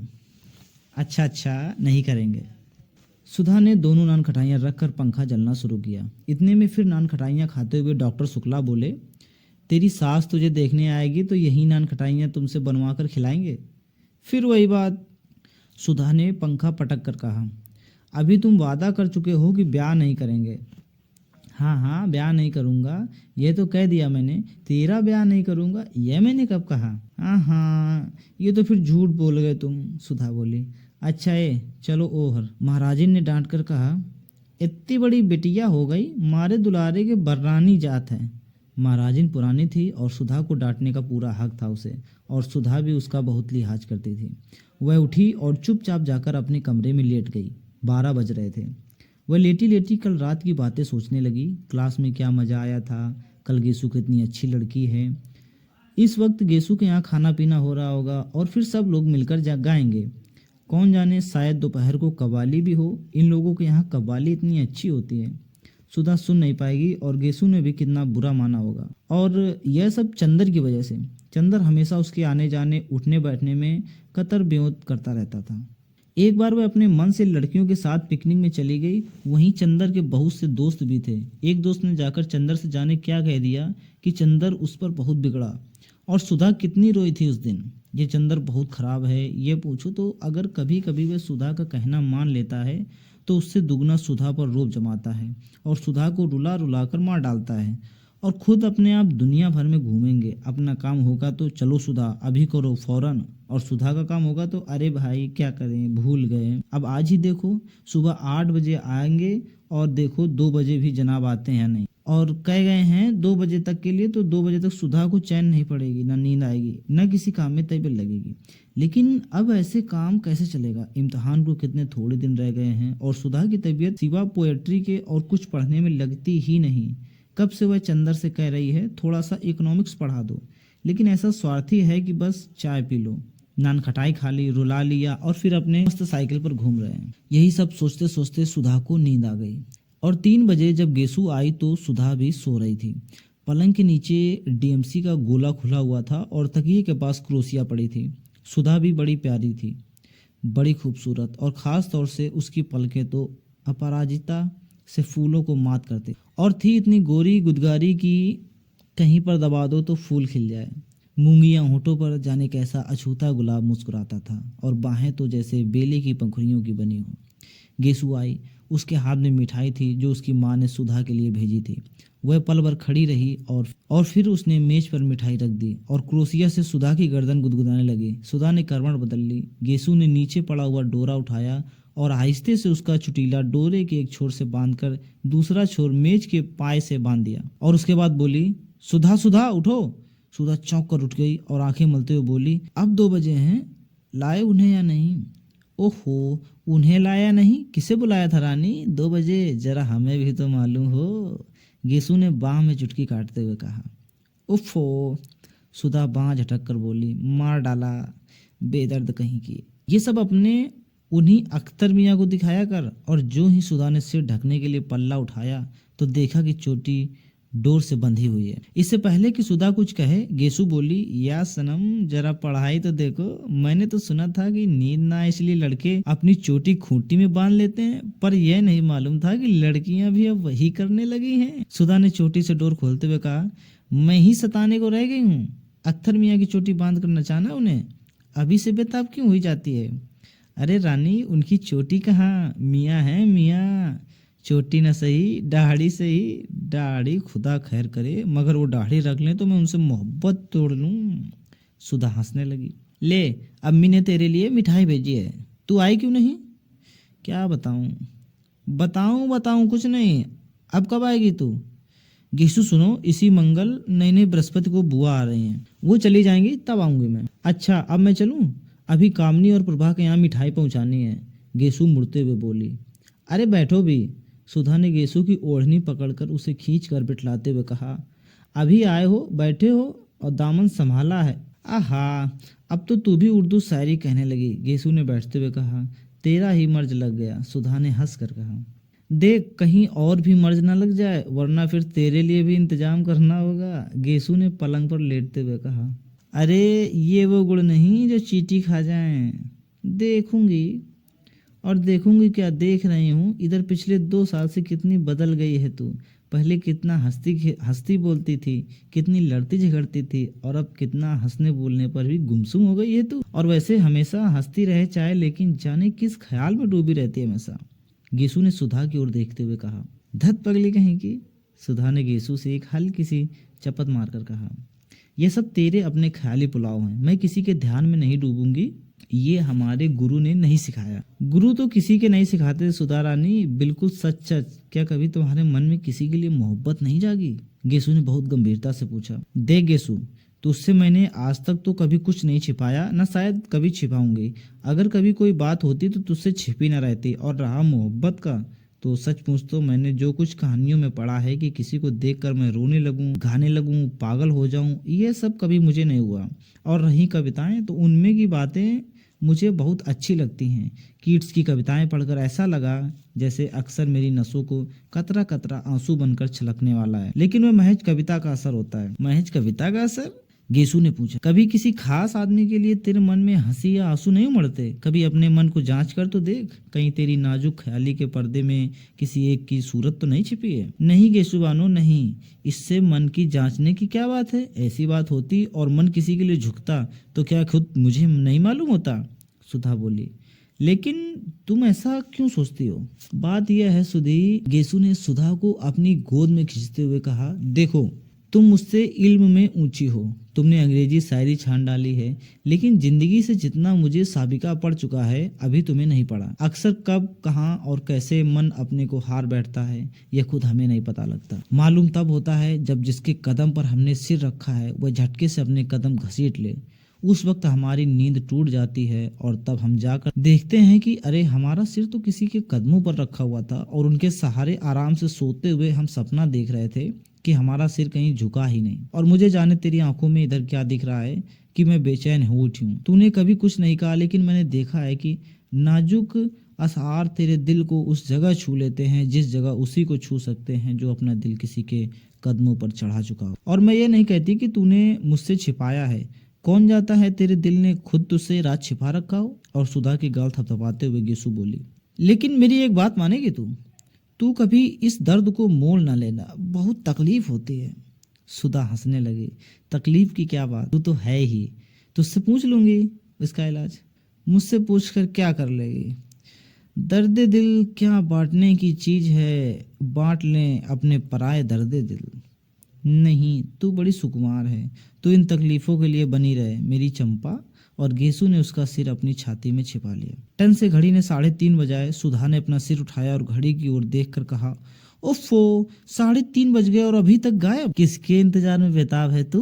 अच्छा, नहीं करेंगे। सुधा ने दोनों नान खटाइयाँ रखकर पंखा जलना शुरू किया। इतने में फिर नान खटाइयाँ खाते हुए डॉक्टर शुक्ला बोले, तेरी सास तुझे देखने आएगी तो यही नान खटाइयाँ तुमसे बनवा कर खिलाएंगे। फिर वही बात, सुधा ने पंखा पटक कर कहा। अभी तुम वादा कर चुके हो कि ब्याह नहीं करेंगे। हाँ, ब्याह नहीं करूँगा, ये तो कह दिया मैंने। तेरा ब्याह नहीं करूँगा, यह मैंने कब कहा? हाँ, ये तो फिर झूठ बोल गए तुम, सुधा बोली। अच्छा चलो ओहर, महाराजिन ने डांट कर कहा। इतनी बड़ी बिटिया हो गई, मारे दुलारे के बर्रानी जात है। महाराजिन पुरानी थी और सुधा को डांटने का पूरा हक था उसे, और सुधा भी उसका बहुत लिहाज करती थी। वह उठी और चुपचाप जाकर अपने कमरे में लेट गई। 12 बज रहे थे। वह लेटी लेटी कल रात की बातें सोचने लगी। क्लास में क्या मज़ा आया था, कल गेसु कितनी अच्छी लड़की है। इस वक्त गेसु के यहाँ खाना पीना हो रहा होगा और फिर सब लोग मिलकर गाएंगे। कौन जाने, शायद दोपहर को कव्वाली भी हो। इन लोगों के यहाँ कव्वाली इतनी अच्छी होती है। सुधा सुन नहीं पाएगी और गेसु ने भी कितना बुरा माना होगा। और यह सब चंदर की वजह से। चंदर हमेशा उसके आने जाने उठने बैठने में कतर ब्योत करता रहता था। एक बार वह अपने मन से लड़कियों के साथ पिकनिक में चली गई। वहीं चंदर के बहुत से दोस्त भी थे। एक दोस्त ने जाकर चंदर से जाने क्या कह दिया कि चंदर उस पर बहुत बिगड़ा और सुधा कितनी रोई थी उस दिन। ये चंदर बहुत खराब है। ये पूछो तो अगर कभी कभी वह सुधा का कहना मान लेता है तो उससे दुगना सुधा पर रोब जमाता है और सुधा को रुला रुला कर मार डालता है और खुद अपने आप दुनिया भर में घूमेंगे। अपना काम होगा तो चलो सुधा अभी करो फौरन, और सुधा का काम होगा तो अरे भाई क्या करें भूल गए। अब आज ही देखो सुबह 8 बजे आएंगे और देखो 2 बजे भी जनाब आते हैं नहीं, और कह गए हैं 2 बजे तक के लिए, तो 2 बजे तक सुधा को चैन नहीं पड़ेगी, ना नींद आएगी, ना किसी काम में तबीयत लगेगी। लेकिन अब ऐसे काम कैसे चलेगा। इम्तिहान को कितने थोड़े दिन रह गए हैं और सुधा की तबीयत सिवा पोएट्री के और कुछ पढ़ने में लगती ही नहीं। कब से वह चंदर से कह रही है थोड़ा सा इकोनॉमिक्स पढ़ा दो, लेकिन ऐसा स्वार्थी है कि बस चाय पी लो, नान खटाई खा ली, रुला लिया और फिर अपने मस्त साइकिल पर घूम रहे हैं। यही सब सोचते सोचते सुधा को नींद आ गई और 3 बजे जब गेसु आई तो सुधा भी सो रही थी। पलंग के नीचे डीएमसी का गोला खुला हुआ था और तकिए के पास क्रोसिया पड़ी थी। सुधा भी बड़ी प्यारी थी, बड़ी खूबसूरत, और ख़ास तौर से उसकी पलकें तो अपराजिता से फूलों को मात करते और थी इतनी गोरी गुदगारी कि कहीं पर दबा दो तो फूल खिल जाए। मूंगियां होठों पर जाने कैसा अछूता गुलाब मुस्कुराता था और बाहें तो जैसे बेले की पंखुड़ियों की बनी हो। गेसु आई। उसके हाथ में मिठाई थी जो उसकी माँ ने सुधा के लिए भेजी थी। वह पल भर खड़ी रही और फिर उसने मेज पर मिठाई रख दी और क्रोसिया से सुधा की गर्दन गुदगुदाने लगी। सुधा ने करवट बदल ली। गेसु ने नीचे पड़ा हुआ डोरा उठाया और आहिस्ते से उसका चुटीला डोरे के एक छोर से बांधकर दूसरा छोर मेज के पाए से बांध दिया और उसके बाद बोली, सुधा सुधा उठो। सुधा चौंक कर उठ गई और आंखें मलते हुए बोली, अब 2 बजे हैं, लाए उन्हें या नहीं। ओहो, उन्हें लाया नहीं, किसे बुलाया था रानी 2 बजे, जरा हमें भी तो मालूम हो। गेसु ने बाह में चुटकी काटते हुए कहा। उफ़ो, सुधा बाह झटक कर बोली, मार डाला बेदर्द कहीं की। ये सब अपने उन्हीं अख्तर मियाँ को दिखाया कर। और जो ही सुधा ने सिर ढकने के लिए पल्ला उठाया तो देखा कि चोटी डोर से बंधी हुई है। इससे पहले कि सुधा कुछ कहे गेसु बोली, या सनम जरा पढ़ाई तो देखो। मैंने तो सुना था कि नींद ना इसलिए लड़के अपनी चोटी खूंटी में बांध लेते हैं, पर यह नहीं मालूम था कि लड़कियां भी अब वही करने लगी हैं। सुधा ने चोटी से डोर खोलते हुए कहा, मैं ही सताने को रह गई हूँ। अख्तर मियाँ की चोटी बांध कर नचाना उन्हें अभी से बेताब क्यों हुई जाती है। अरे रानी, उनकी चोटी कहाँ, मियाँ है मियाँ। चोटी न सही, दाढ़ी सही। दाढ़ी खुदा खैर करे, मगर वो दाढ़ी रख लें तो मैं उनसे मोहब्बत तोड़ लूं। सुधा हंसने लगी। ले, अम्मी ने तेरे लिए मिठाई भेजी है, तू आई क्यों नहीं। क्या बताऊं बताऊं कुछ नहीं। अब कब आएगी तू। गेसु सुनो, इसी मंगल नई बृहस्पति को बुआ आ रही हैं, वो चली जाएंगी तब आऊंगी मैं। अच्छा, अब मैं चलूं, अभी कामनी और प्रभा के यहाँ मिठाई पहुंचानी है। गेसु मुड़ते हुए बोली। अरे बैठो भी। सुधा ने गेसु की ओढ़नी पकड़कर उसे खींच कर बिठलाते हुए कहा, अभी आए हो, बैठे हो और दामन संभाला है। आहा, अब तो तू भी उर्दू शायरी कहने लगी। गेसु ने बैठते हुए कहा, तेरा ही मर्ज लग गया। सुधा ने हंस कर कहा, देख कहीं और भी मर्ज ना लग जाए, वरना फिर तेरे लिए भी इंतजाम करना होगा। गेसु ने पलंग पर लेटते हुए कहा, अरे ये वो गुड़ नहीं जो चींटी खा जाएं। देखूंगी और देखूंगी क्या, देख रही हूँ इधर पिछले 2 साल से कितनी बदल गई है तू। पहले कितना हंसती बोलती थी, कितनी लड़ती झगड़ती थी, और अब कितना हंसने बोलने पर भी गुमसुम हो गई है तू। और वैसे हमेशा हंसती रहे चाहे, लेकिन जाने किस ख्याल में डूबी रहती है हमेशा। गेसु ने सुधा की ओर देखते हुए कहा, धत पगली कहीं की। सुधा ने गेसु से एक हल्की सी चपत मारकर कहा, यह सब तेरे अपने ख्याली पुलाव हैं, मैं किसी के ध्यान में नहीं डूबूंगी। ये हमारे गुरु ने नहीं सिखाया। गुरु तो किसी के नहीं सिखाते सुधा रानी, बिल्कुल सच सच। क्या कभी तुम्हारे मन में किसी के लिए मोहब्बत नहीं जागी। गेसु ने बहुत गंभीरता से पूछा। देख गेसु, तुझसे मैंने आज तक तो कभी कुछ नहीं छिपाया, न शायद कभी छिपाऊंगी। अगर कभी कोई बात होती तो तुझसे छिपी न रहती। और रहा मोहब्बत का, तो सच पूछ तो मैंने जो कुछ कहानियों में पढ़ा है कि किसी को देखकर मैं रोने लगूं, गाने लगूं, पागल हो जाऊं, ये सब कभी मुझे नहीं हुआ। और रही कविताएं, तो उनमें की बातें मुझे बहुत अच्छी लगती हैं। कीट्स की कविताएं पढ़कर ऐसा लगा जैसे अक्सर मेरी नसों को कतरा कतरा आंसू बनकर छलकने वाला है। लेकिन वह महज कविता का असर होता है। महज कविता का असर? गेसु ने पूछा। कभी किसी खास आदमी के लिए तेरे मन में हंसी या आंसू नहीं उमड़ते? कभी अपने मन को जांच कर तो देख, कहीं तेरी नाजुक ख्याली के पर्दे में किसी एक की सूरत तो नहीं छिपी है। नहीं गेसु बानो, नहीं, इससे मन की जांचने की क्या बात है। ऐसी बात होती और मन किसी के लिए झुकता तो क्या खुद मुझे नहीं मालूम होता? सुधा बोली। लेकिन तुम ऐसा क्यों सोचती हो? बात यह है सुधी, गेसु ने सुधा को अपनी गोद में खींचते हुए कहा। देखो, तुम मुझसे इल्म में ऊंची हो, तुमने अंग्रेजी शायरी छान डाली है, लेकिन जिंदगी से जितना मुझे साबिका पड़ चुका है अभी तुम्हें नहीं पड़ा। अक्सर कब, कहाँ और कैसे मन अपने को हार बैठता है यह खुद हमें नहीं पता लगता। मालूम तब होता है जब जिसके कदम पर हमने सिर रखा है वह झटके से अपने कदम घसीट ले। उस वक्त हमारी नींद टूट जाती है और तब हम जाकर देखते हैं कि अरे, हमारा सिर तो किसी के कदमों पर रखा हुआ था और उनके सहारे आराम से सोते हुए हम सपना देख रहे थे कि हमारा सिर कहीं झुका ही नहीं। और मुझे जाने तेरी आंखों में इधर क्या दिख रहा है कि मैं बेचैन हो उठी हूँ। तूने कभी कुछ नहीं कहा, लेकिन मैंने देखा है कि नाजुक अशआर तेरे दिल को उस जगह छू लेते हैं जिस जगह उसी को छू सकते हैं जो अपना दिल किसी के कदमों पर चढ़ा चुका हो। और मैं ये नहीं कहती कि तूने मुझसे छिपाया है, कौन जाता है तेरे दिल ने खुद तुझसे राज छिपा रखा हो। और सुधा की गाल थपथपाते हुए गेसु बोली। लेकिन मेरी एक बात मानेगी तू कभी इस दर्द को मोल ना लेना, बहुत तकलीफ होती है। सुधा हंसने लगी। तकलीफ की क्या बात, तू तो है ही, तुझसे पूछ लूंगी इसका इलाज। मुझसे पूछकर क्या कर लेगी? दर्द दिल क्या बांटने की चीज है, बांट लें अपने पराए दर्द दिल। नहीं, तू बड़ी सुकुमार है, तू इन तकलीफों के लिए बनी रहे मेरी चंपा। और गेसु ने उसका सिर अपनी छाती में छिपा लिया। टन से घड़ी ने 3:30 बजाए। सुधा ने अपना सिर उठाया और घड़ी की ओर देखकर कहा, ओफो, 3:30 बज गए और अभी तक गायब। किसके इंतजार में बेताब है तू?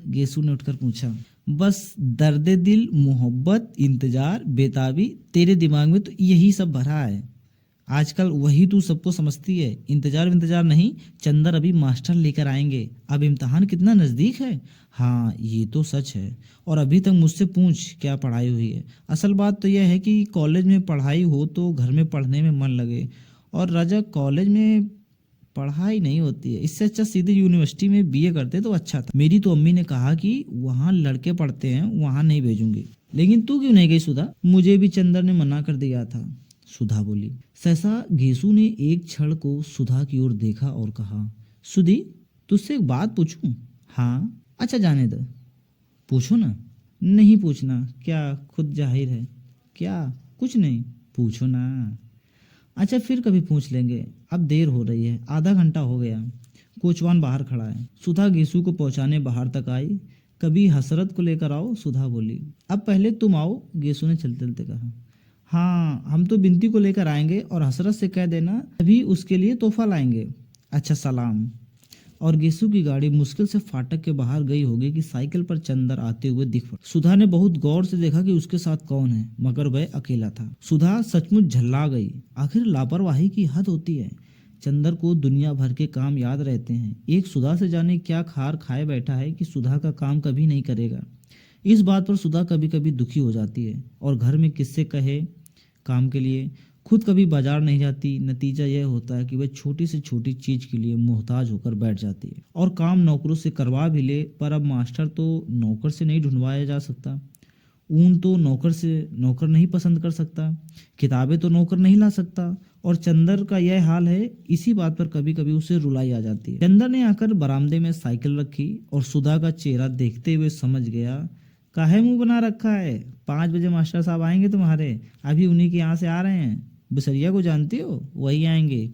गेसु ने उठकर पूछा। बस दर्द दिल, मोहब्बत, इंतजार, बेताबी, तेरे दिमाग में तो यही सब भरा है। आजकल वही तू सबको समझती है। इंतजार नहीं, चंदर अभी मास्टर लेकर आएंगे। अब इम्तिहान कितना नजदीक है। हाँ, ये तो सच है। और अभी तक मुझसे पूछ क्या पढ़ाई हुई है। असल बात तो यह है कि कॉलेज में पढ़ाई हो तो घर में पढ़ने में मन लगे। और राजा, कॉलेज में पढ़ाई नहीं होती है, इससे अच्छा सीधे यूनिवर्सिटी में बीए करते तो अच्छा था। मेरी तो अम्मी ने कहा कि वहाँ लड़के पढ़ते हैं, वहाँ नहीं भेजूंगी। लेकिन तू क्यों नहीं गई सुधा? मुझे भी चंदर ने मना कर दिया था, सुधा बोली। सहसा गेसु ने एक क्षण को सुधा की ओर देखा और कहा, सुधी, तुझसे एक बात पूछूं? हाँ। अच्छा, जाने दो, पूछो ना। नहीं पूछना क्या, खुद जाहिर है। क्या? कुछ नहीं, पूछो ना। अच्छा, फिर कभी पूछ लेंगे, अब देर हो रही है, आधा घंटा हो गया। कोचवान बाहर खड़ा है। सुधा गेसु को पहुंचाने बाहर तक आई। कभी हसरत को लेकर आओ, सुधा बोली। अब पहले तुम आओ, गेसु ने चलते चलते कहा। हाँ, हम तो बिनती को लेकर आएंगे और हसरत से कह देना अभी उसके लिए तोहफा लाएंगे। अच्छा, सलाम। और गेसु की गाड़ी मुश्किल से फाटक के बाहर गई होगी कि साइकिल पर चंदर आते हुए दिख पड़ा। सुधा ने बहुत गौर से देखा कि उसके साथ कौन है, मगर वह अकेला था। सुधा सचमुच झल्ला गई। आखिर लापरवाही की हद होती है। चंदर को दुनिया भर के काम याद रहते हैं, एक सुधा से जाने क्या खार खाए बैठा है कि सुधा का काम कभी नहीं करेगा। इस बात पर सुधा कभी कभी दुखी हो जाती है और घर में किससे कहे काम के लिए। खुद कभी बाजार नहीं जाती। नतीजा यह होता है कि वह छोटी से छोटी चीज के लिए मोहताज होकर बैठ जाती है। और काम नौकरों से करवा भी ले, पर अब मास्टर तो नौकर से नहीं ढूंढवाया जा सकता। ऊन तो नौकर नहीं पसंद कर सकता। किताबें तो नौकर नहीं ला सकता। और चंदर का यह हाल है। इसी बात पर कभी कभी उसे रुलाई आ जाती है। चंदर ने आकर बरामदे में साइकिल रखी और सुधा का चेहरा देखते हुए समझ गया। काहे मुंह बना रखा है? 5 बजे मास्टर साहब आएंगे तुम्हारे, अभी उन्हीं के यहाँ से आ रहे हैं। बिसरिया को जानती हो, वही आएंगे।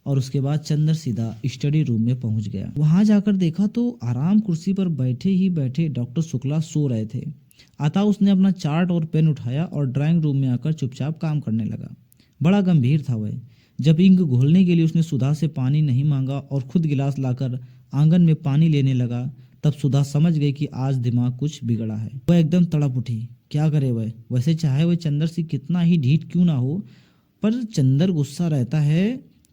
और उसके बाद चंदर सीधा स्टडी रूम में पहुंच गया। वहां जाकर देखा तो आराम कुर्सी पर बैठे ही बैठे डॉक्टर शुक्ला सो रहे थे। अतः उसने अपना चार्ट और पेन उठाया और ड्राइंग रूम में आकर चुपचाप काम करने लगा। बड़ा गंभीर था वह। जब इंक घोलने के लिए उसने सुधा से पानी नहीं मांगा और खुद गिलास लाकर आंगन में पानी लेने लगा, तब सुधा समझ गई कि आज दिमाग कुछ बिगड़ा है। वह एकदम तड़प उठी। क्या करे वह? वैसे चाहे वह चंदर से कितना ही ढीठ क्यों ना हो, पर चंदर गुस्सा रहता है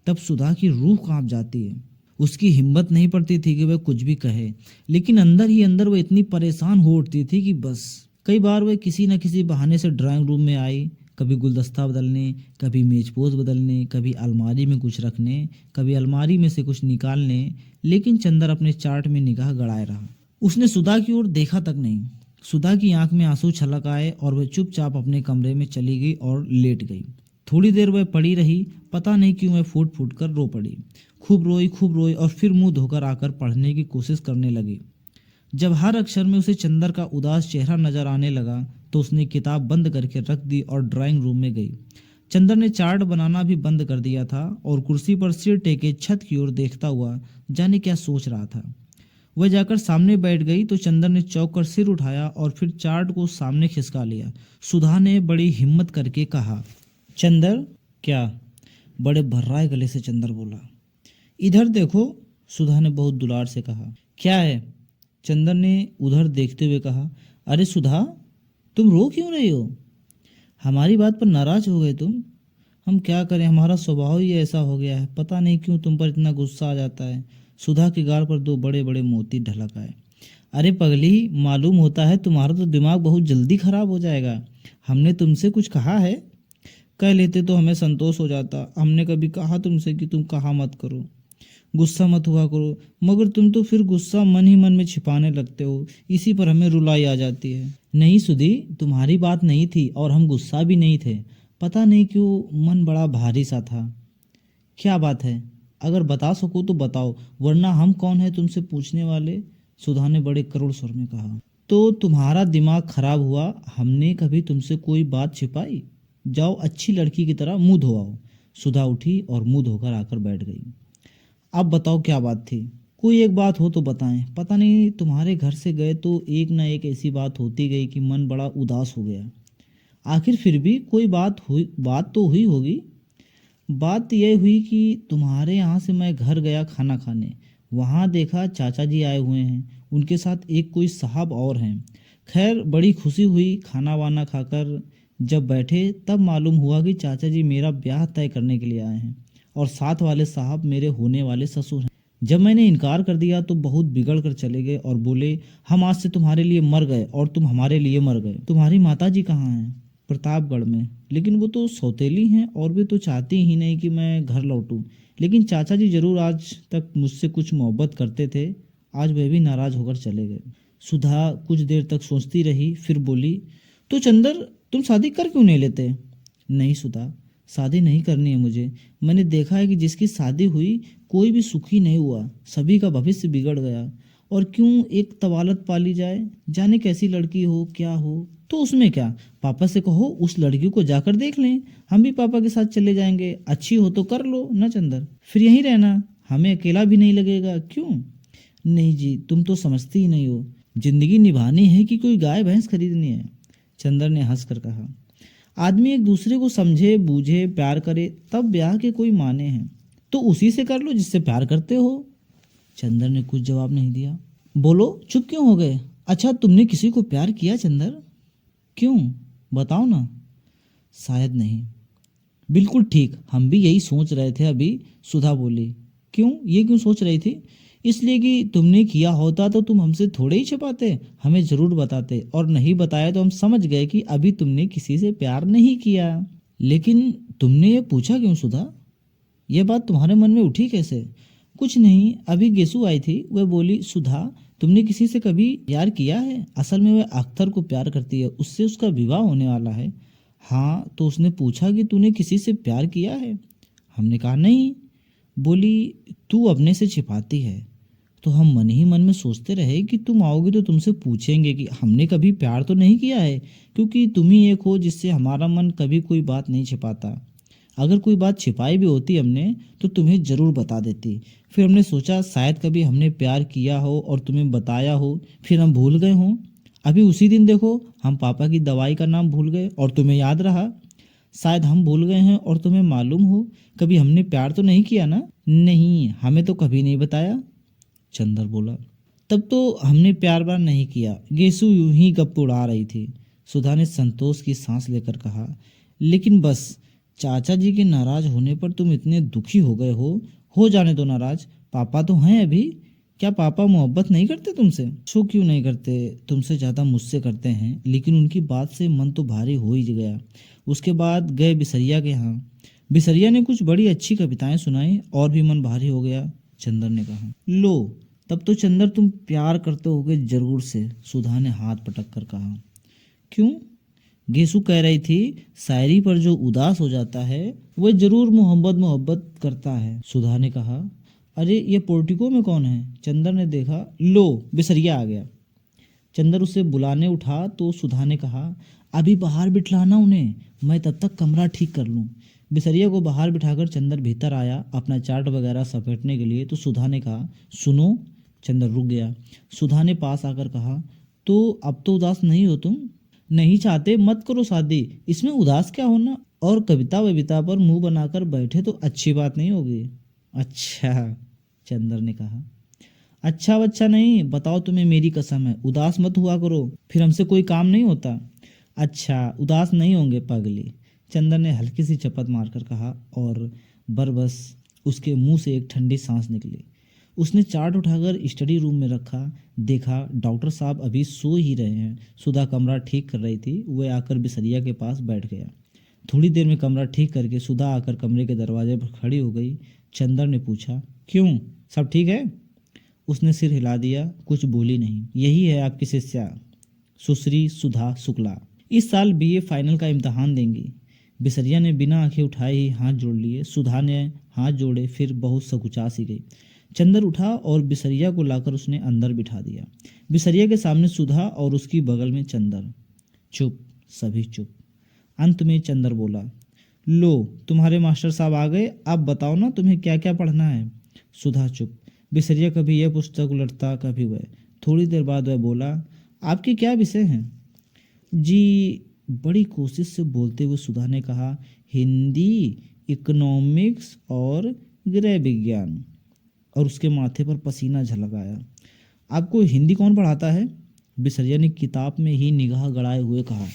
तब सुधा की रूह कांप जाती है। उसकी हिम्मत नहीं पड़ती थी कि वह कुछ भी कहे, लेकिन अंदर ही अंदर वह इतनी परेशान हो उठती थी कि बस कई बार वह किसी न किसी बहाने से ड्राइंग रूम में आई, कभी गुलदस्ता बदलने, कभी मेज पोज बदलने, कभी अलमारी में कुछ रखने, कभी अलमारी में से कुछ निकालने, लेकिन चंदर अपने चार्ट में निगाह गड़ाए रहा। उसने सुधा की ओर देखा तक नहीं। सुधा की आंख में आंसू छलक आए और वह चुपचाप अपने कमरे में चली गई और लेट गई। थोड़ी देर वह पड़ी रही, पता नहीं क्यों वह फूट फूट कर रो पड़ी। खूब रोई और फिर मुंह धोकर आकर पढ़ने की कोशिश करने लगी। जब हर अक्षर में उसे चंदर का उदास चेहरा नजर आने लगा तो उसने किताब बंद करके रख दी और ड्राइंग रूम में गई। चंदर ने चार्ट बनाना भी बंद कर दिया था और कुर्सी पर सिर टेके छत की ओर देखता हुआ जाने क्या सोच रहा था। वह जाकर सामने बैठ गई तो चंदर ने चौंक कर सिर उठाया और फिर चार्ट को सामने खिसका लिया। सुधा ने बड़ी हिम्मत करके कहा, चंदर। क्या? बड़े भर्राए गले से चंदर बोला। इधर देखो, सुधा ने बहुत दुलार से कहा। क्या है? चंदर ने उधर देखते हुए कहा। अरे सुधा, तुम रो क्यों रही हो? हमारी बात पर नाराज हो गए तुम? हम क्या करें, हमारा स्वभाव ही ऐसा हो गया है। पता नहीं क्यों तुम पर इतना गुस्सा आ जाता है। सुधा के गाल पर दो बड़े बड़े मोती ढलक आए। अरे पगली, मालूम होता है तुम्हारा तो दिमाग बहुत जल्दी खराब हो जाएगा। हमने तुमसे कुछ कहा है? कह लेते तो हमें संतोष हो जाता। हमने कभी कहा तुमसे कि तुम कहा मत करो, गुस्सा मत हुआ करो, मगर तुम तो फिर गुस्सा मन ही मन में छिपाने लगते हो। इसी पर हमें रुलाई आ जाती है। नहीं सुधी, तुम्हारी बात नहीं थी और हम गुस्सा भी नहीं थे। पता नहीं क्यों मन बड़ा भारी सा था। क्या बात है? अगर बता सको तो बताओ, वरना हम कौन है तुमसे पूछने वाले? सुधा ने बड़े करुण स्वर में कहा। तो तुम्हारा दिमाग खराब हुआ? हमने कभी तुमसे कोई बात छिपाई? जाओ अच्छी लड़की की तरह मुंह धोआओ। सुधा उठी और मुंह धोकर आकर बैठ गई। अब बताओ क्या बात थी? कोई एक बात हो तो बताएं। पता नहीं तुम्हारे घर से गए तो एक ना एक ऐसी बात होती गई कि मन बड़ा उदास हो गया। आखिर फिर भी कोई बात तो हुई होगी। बात यह हुई कि तुम्हारे यहाँ से मैं घर गया खाना खाने। वहाँ देखा चाचा जी आए हुए हैं, उनके साथ एक कोई साहब और हैं। खैर बड़ी खुशी हुई। खाना वाना खाकर जब बैठे तब मालूम हुआ कि चाचा जी मेरा ब्याह तय करने के लिए आए हैं और साथ वाले साहब मेरे होने वाले ससुर हैं। जब मैंने इनकार कर दिया तो बहुत बिगड़ कर चले गए और बोले, हम आज से तुम्हारे लिए मर गए और तुम हमारे लिए मर गए। तुम्हारी माता जी कहाँ हैं? प्रतापगढ़ में। लेकिन वो तो सौतेली हैं और वे तो चाहती ही नहीं कि मैं घर लौटूं। लेकिन चाचा जी जरूर आज तक मुझसे कुछ मोहब्बत करते थे। आज वे भी नाराज होकर चले गए। सुधा कुछ देर तक सोचती रही, फिर बोली, तो चंदर, तुम शादी कर क्यों नहीं लेते? नहीं सुधा, शादी नहीं करनी है मुझे। मैंने देखा है कि जिसकी शादी हुई कोई भी सुखी नहीं हुआ, सभी का भविष्य बिगड़ गया। और क्यों एक तवालत पाली जाए? जाने कैसी लड़की हो, क्या हो। तो उसमें क्या, पापा से कहो उस लड़की को जाकर देख लें। हम भी पापा के साथ चले जाएंगे। अच्छी हो तो कर लो ना चंदर, फिर यहीं रहना, हमें अकेला भी नहीं लगेगा। क्यों? नहीं जी, तुम तो समझती ही नहीं हो। जिंदगी निभानी है कि कोई गाय भैंस खरीदनी है? चंदर ने हंसकर कहा। आदमी एक दूसरे को समझे बूझे प्यार करे तब ब्याह के कोई माने हैं। तो उसी से कर लो जिससे प्यार करते हो। चंदर ने कुछ जवाब नहीं दिया। बोलो, चुप क्यों हो गए? अच्छा, तुमने किसी को प्यार किया चंदर? क्यों, बताओ ना। शायद नहीं। बिल्कुल ठीक, हम भी यही सोच रहे थे अभी। सुधा बोली। क्यों, ये क्यों सोच रही थी? इसलिए कि तुमने किया होता तो तुम हमसे थोड़े ही छिपाते, हमें जरूर बताते। और नहीं बताया तो हम समझ गए कि अभी तुमने किसी से प्यार नहीं किया। लेकिन तुमने ये पूछा क्यों सुधा? यह बात तुम्हारे मन में उठी कैसे? कुछ नहीं, अभी गेसु आई थी, वह बोली, सुधा तुमने किसी से कभी प्यार किया है? असल में वह अख्तर को प्यार करती है, उससे उसका विवाह होने वाला है। हाँ, तो उसने पूछा कि तूने किसी से प्यार किया है? हमने कहा नहीं। बोली, तू अपने से छिपाती है। तो हम मन ही मन में सोचते रहे कि तुम आओगे तो तुमसे पूछेंगे कि हमने कभी प्यार तो नहीं किया है, क्योंकि तुम ही एक हो जिससे हमारा मन कभी कोई बात नहीं छिपाता। अगर कोई बात छिपाई भी होती हमने तो तुम्हें जरूर बता देती। फिर हमने सोचा शायद कभी हमने प्यार किया हो और तुम्हें बताया हो, फिर हम भूल गए हों। अभी उसी दिन देखो, हम पापा की दवाई का नाम भूल गए और तुम्हें याद रहा। शायद हम भूल गए हैं और तुम्हें मालूम हो। कभी हमने प्यार तो नहीं किया ना? नहीं, हमें तो कभी नहीं बताया। चंदर बोला। तब तो हमने प्यार बार नहीं किया। गेसु यूं ही गप उड़ा रही थी। सुधा ने संतोष की सांस लेकर कहा, लेकिन बस चाचा जी के नाराज होने पर तुम इतने दुखी हो गए हो जाने दो नाराज। पापा तो हैं अभी, क्या पापा मोहब्बत नहीं करते तुमसे? सो क्यों नहीं करते, तुमसे ज़्यादा मुझसे करते हैं। लेकिन उनकी बात से मन तो भारी हो ही गया। उसके बाद गए बिसरिया के यहाँ। बिसरिया ने कुछ बड़ी अच्छी कविताएं सुनाई और भी मन भारी हो गया। चंदर ने कहा, लो, तब तो चंदर तुम प्यार करते होगे जरूर से, सुधा ने हाथ पटक कर कहा। क्यों? गेसु कह रही थी, शायरी पर जो उदास हो जाता है वह जरूर मोहब्बत मोहब्बत करता है। सुधा ने कहा, अरे ये पोर्टिको में कौन है? चंदर ने देखा, लो बिसरिया आ गया। चंदर उसे बुलाने उठा तो सुधा ने कहा, अभी बाहर बिठलाना उन्हें, मैं तब तक कमरा ठीक कर लूं। बिसरिया को बाहर बिठाकर चंदर भीतर आया अपना चार्ट वगैरह समेटने के लिए। तो सुधा ने कहा, सुनो। चंदर रुक गया। सुधा ने पास आकर कहा, तो अब तो उदास नहीं हो तुम? नहीं चाहते मत करो शादी, इसमें उदास क्या होना। और कविता वविता पर मुंह बनाकर बैठे तो अच्छी बात नहीं होगी। अच्छा, चंदर ने कहा। अच्छा बच्चा नहीं, बताओ, तुम्हें मेरी कसम है उदास मत हुआ करो, फिर हमसे कोई काम नहीं होता। अच्छा, उदास नहीं होंगे पगली, चंदर ने हल्की सी चपत मारकर कहा। और बरबस उसके मुंह से एक ठंडी सांस निकली। उसने चार्ट उठाकर स्टडी रूम में रखा। देखा डॉक्टर साहब अभी सो ही रहे हैं। सुधा कमरा ठीक कर रही थी। वह आकर बिसरिया के पास बैठ गया। थोड़ी देर में कमरा ठीक करके सुधा आकर कमरे के दरवाजे पर खड़ी हो गई। चंदर ने पूछा, क्यों, सब ठीक है? उसने सिर हिला दिया, कुछ बोली नहीं। यही है आपकी शिष्या सुश्री सुधा शुक्ला, इस साल बीए फाइनल का इम्तहान देंगी। बिसरिया ने बिना आंखें उठाए ही हाथ जोड़ लिए। सुधा ने हाथ जोड़े, फिर बहुत सकुचा सी गई। चंदर उठा और बिसरिया को लाकर उसने अंदर बिठा दिया। बिसरिया के सामने सुधा और उसकी बगल में चंदर। चुप, सभी चुप। अंत में चंदर बोला, लो तुम्हारे मास्टर साहब आ गए, अब बताओ ना तुम्हें क्या क्या पढ़ना है। सुधा चुप। बिसरिया कभी यह पुस्तक उलटता कभी वह। थोड़ी देर बाद वह बोला, आपके क्या विषय हैं? जी, बड़ी कोशिश से बोलते हुए सुधा ने कहा, हिंदी, इकोनॉमिक्स और गृह विज्ञान। और उसके माथे पर पसीना झलक आया। आपको हिंदी कौन पढ़ाता है? बिसरिया ने किताब में ही निगाह गड़ाए हुए कहा।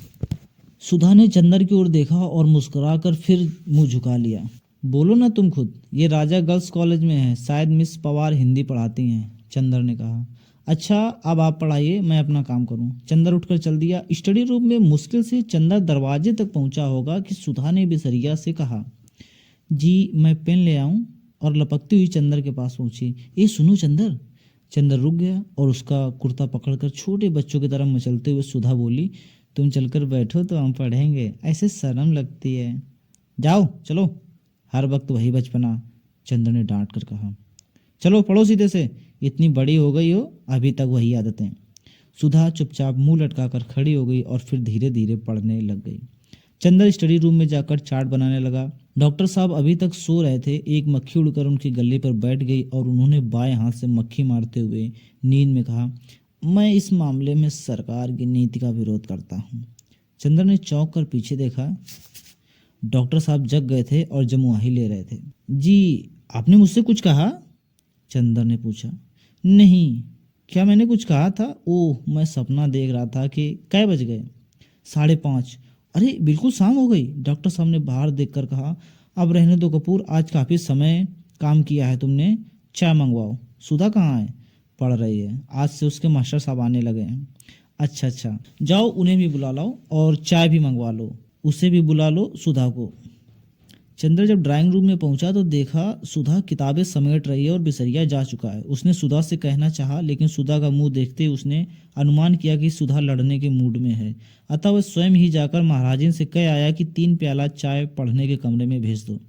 सुधा ने चंदर की ओर देखा और मुस्कुराकर फिर मुंह झुका लिया। बोलो ना तुम खुद, ये राजा गर्ल्स कॉलेज में है, शायद मिस पवार हिंदी पढ़ाती हैं। चंदर ने कहा, अच्छा अब आप पढ़ाइए, मैं अपना काम करूं। चंदर उठकर चल दिया। स्टडी रूम में मुश्किल से चंदर दरवाजे तक पहुंचा होगा कि सुधा ने बिसरिया से कहा, जी मैं पेन ले आऊं? और लपकती हुई चंदर के पास पहुंची। ए सुनो चंदर। चंदर रुक गया और उसका कुर्ता पकड़कर छोटे बच्चों की तरह मचलते हुए सुधा बोली, तुम चलकर बैठो तो हम पढ़ेंगे, ऐसे शर्म लगती है। जाओ चलो, हर वक्त वही बचपना, चंदर ने डांट कर कहा। चलो पढ़ो सीधे से, इतनी बड़ी हो गई हो अभी तक वही आदतें। सुधा चुपचाप मुंह लटकाकर खड़ी हो गई और फिर धीरे धीरे पढ़ने लग गई। चंदर स्टडी रूम में जाकर चार्ट बनाने लगा। डॉक्टर साहब अभी तक सो रहे थे। एक मक्खी उड़कर उनके गले पर बैठ गई और उन्होंने बाएं हाथ से मक्खी मारते हुए नींद में कहा, मैं इस मामले में सरकार की नीति का विरोध करता हूँ। चंदर ने चौंक कर पीछे देखा। डॉक्टर साहब जग गए थे और जमुआही ले रहे थे। जी, आपने मुझसे कुछ कहा? चंदर ने पूछा। नहीं, क्या मैंने कुछ कहा था? ओह, मैं सपना देख रहा था कि कै बज गए? 5:30। अरे बिल्कुल शाम हो गई। डॉक्टर साहब ने बाहर देखकर कहा, अब रहने दो कपूर, आज काफ़ी समय काम किया है तुमने, चाय मंगवाओ। सुधा कहाँ है? पढ़ रही है, आज से उसके मास्टर साहब आने लगे हैं। अच्छा अच्छा, जाओ उन्हें भी बुला लाओ और चाय भी मंगवा लो, उसे भी बुला लो, सुधा को। चंद्र जब ड्राइंग रूम में पहुंचा तो देखा सुधा किताबें समेट रही है और बिसरिया जा चुका है। उसने सुधा से कहना चाहा, लेकिन सुधा का मुंह देखते ही उसने अनुमान किया कि सुधा लड़ने के मूड में है। अतः वह स्वयं ही जाकर महाराजिन से कह आया कि 3 प्याला चाय पढ़ने के कमरे में भेज दो।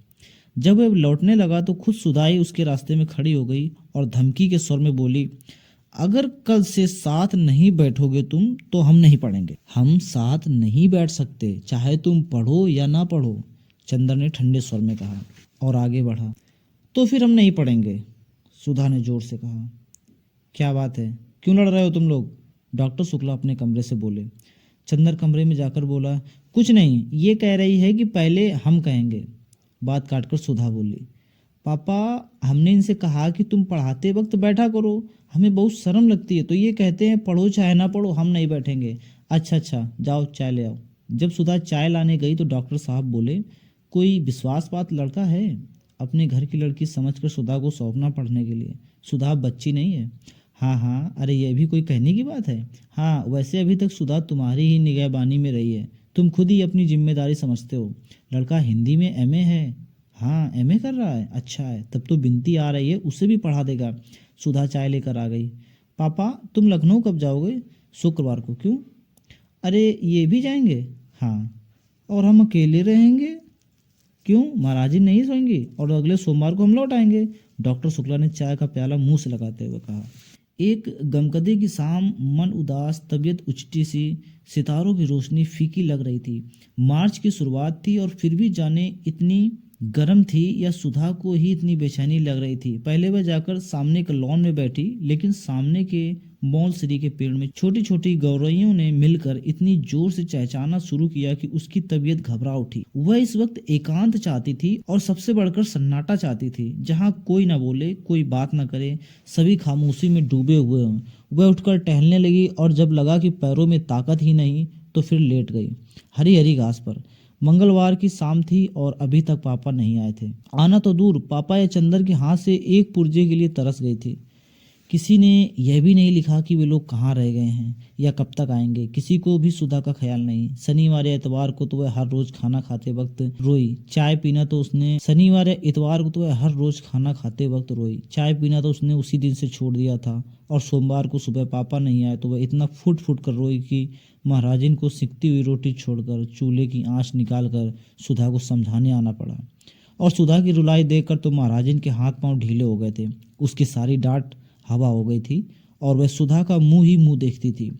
जब वह लौटने लगा तो खुद सुधा ही उसके रास्ते में खड़ी हो गई और धमकी के स्वर में बोली, अगर कल से साथ नहीं बैठोगे तुम तो हम नहीं पढ़ेंगे। हम साथ नहीं बैठ सकते, चाहे तुम पढ़ो या ना पढ़ो, चंदर ने ठंडे स्वर में कहा और आगे बढ़ा। तो फिर हम नहीं पढ़ेंगे, सुधा ने जोर से कहा। क्या बात है, क्यों लड़ रहे हो तुम लोग? डॉक्टर शुक्ला अपने कमरे से बोले। चंदर कमरे में जाकर बोला, कुछ नहीं, ये कह रही है कि पहले हम कहेंगे। बात काटकर सुधा बोली, पापा हमने इनसे कहा कि तुम पढ़ाते वक्त बैठा करो, हमें बहुत शर्म लगती है, तो ये कहते हैं पढ़ो चाहे ना पढ़ो हम नहीं बैठेंगे। अच्छा अच्छा, जाओ चाय ले आओ। जब सुधा चाय लाने गई तो डॉक्टर साहब बोले, कोई विश्वास बात लड़का है? अपने घर की लड़की समझकर सुधा को सौंपना पढ़ने के लिए। सुधा बच्ची नहीं है। हाँ हाँ, अरे ये भी कोई कहने की बात है। हाँ, वैसे अभी तक सुधा तुम्हारी ही निगहबानी में रही है, तुम खुद ही अपनी जिम्मेदारी समझते हो। लड़का हिंदी में एमए है। हाँ, एमए कर रहा है, अच्छा है, तब तो बिनती आ रही है, उसे भी पढ़ा देगा। सुधा चाय लेकर आ गई। पापा, तुम लखनऊ कब जाओगे? शुक्रवार को। क्यों? अरे ये भी जाएंगे? हाँ। और हम अकेले रहेंगे? क्यों, महाराज जी नहीं सोएंगी और अगले सोमवार को हम लौट आएंगे। डॉक्टर शुक्ला ने चाय का प्याला मुंह से लगाते हुए कहा। एक गमकदे की शाम, मन उदास, तबीयत उचटी सी, सितारों की रोशनी फीकी लग रही थी। मार्च की शुरुआत थी और फिर भी जाने इतनी गर्म थी या सुधा को ही इतनी बेचैनी लग रही थी। पहले वह जाकर सामने के लॉन में बैठी, लेकिन सामने के मौलसरी के पेड़ में छोटी छोटी गौरैयों ने मिलकर इतनी जोर से चहचहाना शुरू किया कि उसकी तबीयत घबरा उठी। वह इस वक्त एकांत चाहती थी और सबसे बढ़कर सन्नाटा चाहती थी, जहां कोई न बोले, कोई बात न करे, सभी खामोशी में डूबे हुए हों। वह उठकर टहलने लगी और जब लगा कि पैरों में ताकत ही नहीं तो फिर लेट गई हरी हरी घास पर। मंगलवार की शाम थी और अभी तक पापा नहीं आए थे। आना तो दूर, पापा या चंदर के हाथ से एक पुर्जे के लिए तरस गई थी। किसी ने यह भी नहीं लिखा कि वे लोग कहाँ रह गए हैं या कब तक आएंगे। किसी को भी सुधा का ख्याल नहीं। शनिवार या इतवार को तो वह हर रोज खाना खाते वक्त रोई। चाय पीना तो उसने शनिवार या इतवार को तो वह हर रोज खाना खाते वक्त रोई। चाय पीना तो उसने उसी दिन से छोड़ दिया था। और सोमवार को सुबह पापा नहीं आए तो वह इतना फुट फुट कर रोई कि महाराजिन को सिकती हुई रोटी छोड़कर चूल्हे की आंच निकालकर सुधा को समझाने आना पड़ा। और सुधा की रुलाई देखकर तो महाराजिन के हाथ पांव ढीले हो गए थे। उसकी सारी डांट हवा हो गई थी और वह सुधा का मुंह ही मुंह देखती थी।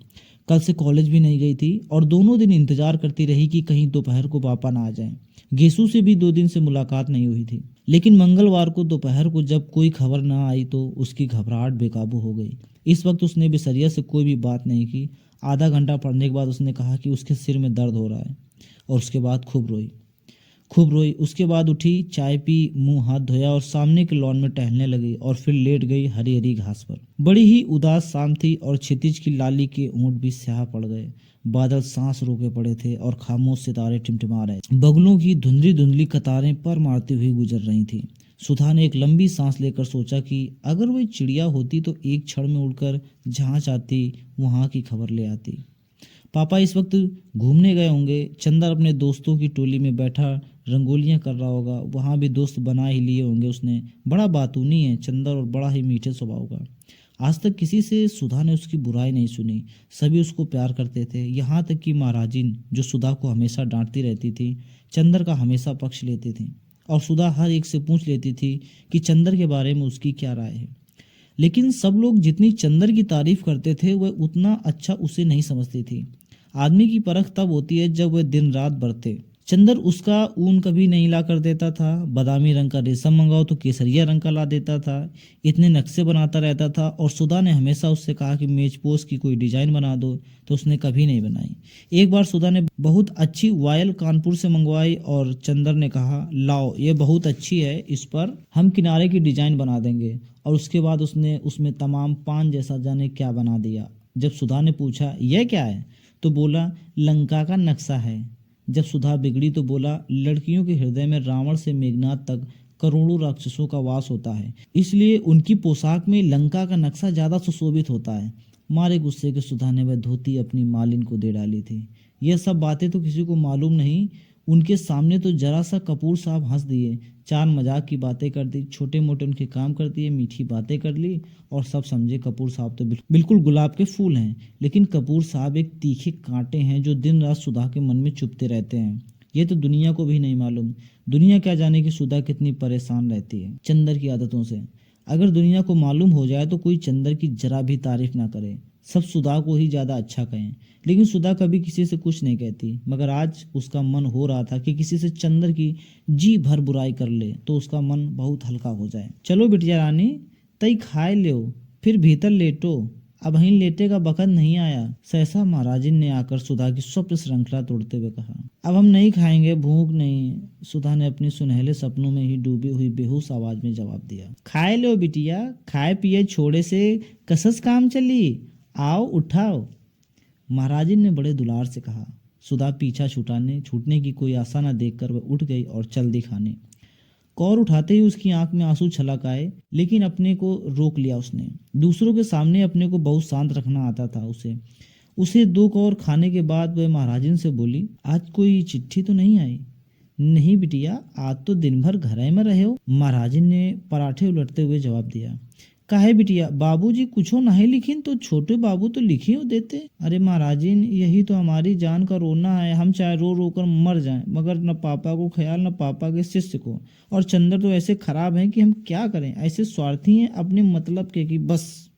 कल से कॉलेज भी नहीं गई थी और दोनों दिन इंतजार करती रही कि कहीं दोपहर को पापा ना आ जाएं। गेसू से भी 2 दिन से मुलाकात नहीं हुई थी, लेकिन मंगलवार को दोपहर को जब कोई खबर ना आई तो उसकी घबराहट बेकाबू हो गई। इस वक्त उसने बिसरिया से कोई भी बात नहीं की। आधा घंटा पढ़ने के बाद उसने कहा कि उसके सिर में दर्द हो रहा है और उसके बाद खूब रोई। उसके बाद उठी, चाय पी, मुंह हाथ धोया और सामने के लॉन में टहलने लगी और फिर लेट गई हरी हरी घास पर। बड़ी ही उदास शाम थी और क्षितिज की लाली के ऊंट भी स्याह पड़ गए। बादल सांस रोके पड़े थे और खामोश सितारे टिमटिमा रहे। बगुलों की धुंधली धुंधली कतारें पर मारती हुई गुजर रही थी। सुधा ने एक लंबी सांस लेकर सोचा कि अगर वह चिड़िया होती तो एक क्षण में उड़कर जहाँ चाहती वहां की खबर ले आती। पापा इस वक्त घूमने गए होंगे। चंदर अपने दोस्तों की टोली में बैठा रंगोलियां कर रहा होगा। वहां भी दोस्त बना ही लिए होंगे उसने। बड़ा बातूनी है चंदर और बड़ा ही मीठे स्वभाव का। आज तक किसी से सुधा ने उसकी बुराई नहीं सुनी। सभी उसको प्यार करते थे, यहाँ तक कि महाराजिन जो सुधा को हमेशा डांटती रहती थी, चंदर का हमेशा पक्ष लेती थी और सुधा हर एक से पूछ लेती थी कि चंदर के बारे में उसकी क्या राय है। लेकिन सब लोग जितनी चंदर की तारीफ करते थे वह उतना अच्छा उसे नहीं समझती थी। आदमी की परख तब होती है जब वह दिन रात बरते। चंदर उसका ऊन कभी नहीं ला कर देता था। बादामी रंग का रेशम मंगाओ तो केसरिया रंग का ला देता था। इतने नक्शे बनाता रहता था और सुधा ने हमेशा उससे कहा कि मेजपोश की कोई डिजाइन बना दो, तो उसने कभी नहीं बनाई। एक बार सुधा ने बहुत अच्छी वायल कानपुर से मंगवाई और चंदर ने कहा, लाओ ये बहुत अच्छी है, इस पर हम किनारे की डिजाइन बना देंगे। और उसके बाद उसने उसमें तमाम पान जैसा जाने क्या बना दिया। जब सुधा ने पूछा यह क्या है तो बोला लंका का नक्शा है। जब सुधा बिगड़ी तो बोला लड़कियों के हृदय में रावण से मेघनाथ तक करोड़ों राक्षसों का वास होता है, इसलिए उनकी पोशाक में लंका का नक्शा ज्यादा सुशोभित होता है। मारे गुस्से के सुधा ने वह धोती अपनी मालिन को दे डाली थी। यह सब बातें तो किसी को मालूम नहीं। उनके सामने तो जरा सा कपूर साहब हंस दिए, चार मजाक की बातें कर दी, छोटे मोटे उनके काम कर दिए, मीठी बातें कर ली और सब समझे कपूर साहब तो बिल्कुल गुलाब के फूल हैं। लेकिन कपूर साहब एक तीखे कांटे हैं जो दिन रात सुधा के मन में चुभते रहते हैं। ये तो दुनिया को भी नहीं मालूम। दुनिया क्या जाने कि सुधा कितनी परेशान रहती है चंदर की आदतों से। अगर दुनिया को मालूम हो जाए तो कोई चंदर की जरा भी तारीफ ना करे, सब सुधा को ही ज्यादा अच्छा कहें। लेकिन सुधा कभी किसी से कुछ नहीं कहती, मगर आज उसका मन हो रहा था कि किसी से चंदर की जी भर बुराई कर ले तो उसका मन बहुत हल्का हो जाए। चलो बिटिया रानी, तई खाए लो, फिर भीतर लेटो, अब वहीं लेटे का बखत नहीं आया। सहसा महाराजिन ने आकर सुधा की स्वप्न श्रृंखला तोड़ते हुए कहा, अब हम नहीं खाएंगे, भूख नहीं। सुधा ने अपने सुनहले सपनों में ही डूबी हुई बेहोश आवाज में जवाब दिया, खाए लो बिटिया, खाए पिए छोड़े से कसस काम चली, आओ उठाओ। महाराजिन ने बड़े दुलार से कहा। सुधा पीछा छूटने की कोई आशा न देखकर वह उठ गई और चल दी खाने। कौर उठाते ही उसकी आंख में आंसू छलक आए, लेकिन अपने को रोक लिया उसने। दूसरों के सामने अपने को बहुत शांत रखना आता था उसे। उसे 2 कौर खाने के बाद वह महाराजिन से बोली, आज कोई चिट्ठी तो नहीं आई? नहीं बिटिया, आज तो दिन भर घर में रहे हो। महाराजिन ने पराठे उलटते हुए जवाब दिया। काहे बिटिया, बाबूजी कुछो नहीं लिखिन तो छोटे बाबू तो लिखी हो देते। अरे महाराजिन, यही तो हमारी जान का रोना है। हम चाहे रो रो कर मर जाएं, मगर न पापा को ख्याल न पापा के शिष्य को। और चंदर तो ऐसे खराब हैं कि हम क्या करें। ऐसे स्वार्थी हैं अपने मतलब के कि बस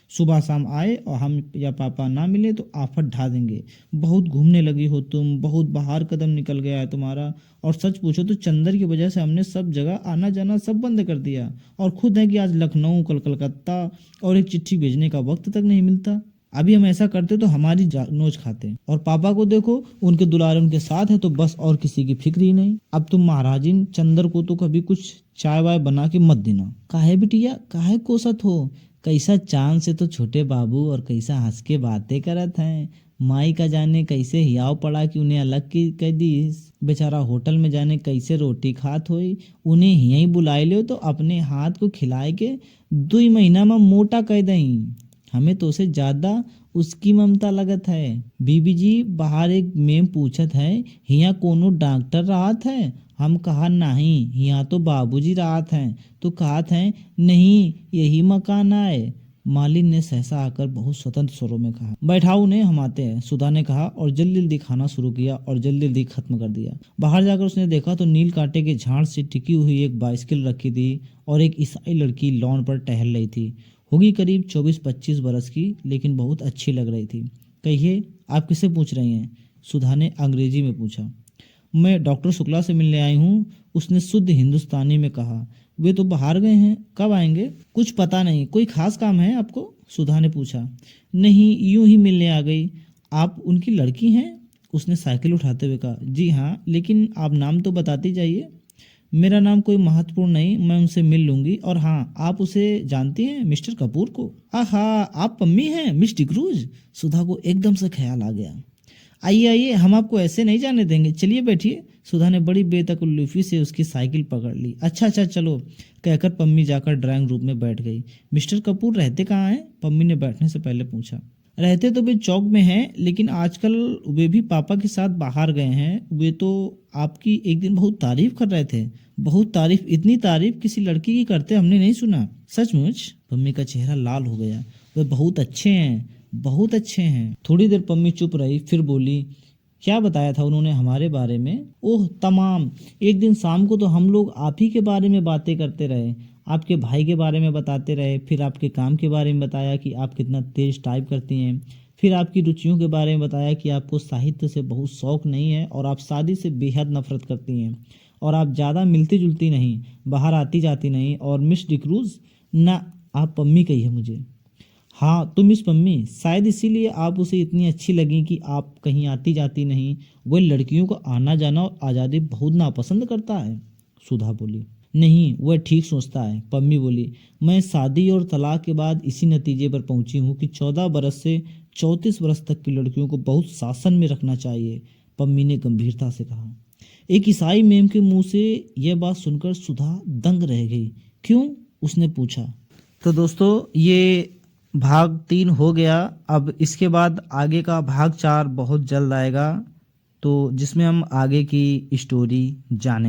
सुबह शाम आए और हम या पापा ना मिले तो आफत ढा देंगे। बहुत घूमने लगी हो तुम, बहुत बाहर कदम निकल गया है तुम्हारा। और सच पूछो तो चंदर की वजह से हमने सब जगह आना जाना सब बंद कर दिया। और खुद है कि आज लखनऊ, कल कलकत्ता, और एक चिट्ठी भेजने का वक्त तक नहीं मिलता। अभी हम ऐसा करते तो हमारी नोच खाते। और पापा को देखो, उनके दुलारे उनके साथ है तो बस, और किसी की फिक्र ही नहीं। अब तुम महाराजिन चंदर को तो कभी कुछ चाय वाय बना के मत देना। काहे बिटिया, काहे कोसत हो? कैसा चांद से तो छोटे बाबू और कैसा हंस के बातें करत हैं। माई का जाने कैसे हियाव पड़ा कि उन्हें अलग की कह दी। बेचारा होटल में जाने कैसे रोटी खात होई। उन्हें यहीं बुलाए लो तो अपने हाथ को खिलाए के 2 महीना में मोटा कह दई। हमें तो उसे ज्यादा उसकी ममता लगत है। बीबी जी, बाहर एक मेम पूछत है, हिया कोनो डॉक्टर राहत है? हम कहा नहीं, यहाँ तो बाबूजी राहत हैं। तो कहत हैं नहीं, यही मकान आए। मालिन ने सहसा आकर बहुत स्वतंत्र स्वरों में कहा, बैठाओ उन्हें, हम आते हैं। सुधा ने कहा और जल्दी जल्दी खाना शुरू किया और जल्दी जल्दी खत्म कर दिया। बाहर जाकर उसने देखा तो नील कांटे के झाड़ से टिकी हुई एक बाइसिकल रखी थी और एक ईसाई लड़की लॉन पर टहल रही थी। होगी करीब 24-25 बरस की, लेकिन बहुत अच्छी लग रही थी। कहिए, आप किससे पूछ रही हैं? सुधा ने अंग्रेजी में पूछा। मैं डॉक्टर शुक्ला से मिलने आई हूँ, उसने शुद्ध हिंदुस्तानी में कहा। वे तो बाहर गए हैं, कब आएंगे? कुछ पता नहीं। कोई खास काम है आपको? सुधा ने पूछा। नहीं, यूं ही मिलने आ गई। आप उनकी लड़की हैं? उसने साइकिल उठाते हुए कहा। जी हाँ, लेकिन आप नाम तो बताती जाइए। मेरा नाम कोई महत्वपूर्ण नहीं, मैं उनसे मिल लूंगी। और हाँ, आप उसे जानती हैं, मिस्टर कपूर को? आहा, आप पम्मी हैं, मिस डिक्रूज। सुधा को एकदम से ख्याल आ गया। आइए आइए, हम आपको ऐसे नहीं जाने देंगे, चलिए बैठिए। सुधा ने बड़ी बेतकल्लुफी से उसकी साइकिल पकड़ ली। अच्छा अच्छा चलो, कहकर पम्मी जाकर ड्राइंग रूम में बैठ गई। मिस्टर कपूर रहते कहाँ हैं? पम्मी ने बैठने से पहले पूछा। रहते तो वे चौक में हैं, लेकिन आजकल वे भी पापा के साथ बाहर गए हैं। वे तो आपकी एक दिन बहुत तारीफ कर रहे थे। बहुत तारीफ? इतनी तारीफ किसी लड़की की करते हमने नहीं सुना। सचमुच? पम्मी का चेहरा लाल हो गया। वे बहुत अच्छे हैं, बहुत अच्छे हैं। थोड़ी देर पम्मी चुप रही, फिर बोली, क्या बताया था उन्होंने हमारे बारे में? ओह तमाम। एक दिन शाम को तो हम लोग आप ही के बारे में बातें करते रहे। आपके भाई के बारे में बताते रहे, फिर आपके काम के बारे में बताया कि आप कितना तेज टाइप करती हैं। फिर आपकी रुचियों के बारे में बताया कि आपको साहित्य से बहुत शौक नहीं है और आप शादी से बेहद नफरत करती हैं। और आप ज़्यादा मिलती जुलती नहीं, बाहर आती जाती नहीं। और मिस डिक्रूज, ना, आप पम्मी कही है मुझे। हाँ, तुम मिस पम्मी, शायद इसीलिए आप उसे इतनी अच्छी लगी कि आप कहीं आती जाती नहीं। वह लड़कियों को आना जाना और आज़ादी बहुत नापसंद करता है। सुधा बोली। नहीं, वह ठीक सोचता है। पम्मी बोली। मैं शादी और तलाक के बाद इसी नतीजे पर पहुंची हूँ कि 14 बरस से 34 बरस तक की लड़कियों को बहुत शासन में रखना चाहिए। पम्मी ने गंभीरता से कहा। एक ईसाई मेम के मुंह से यह बात सुनकर सुधा दंग रह गई। क्यों? उसने पूछा। तो दोस्तों, ये भाग 3 हो गया। अब इसके बाद आगे का भाग 4 बहुत जल्द आएगा, तो जिसमें हम आगे की स्टोरी जानें।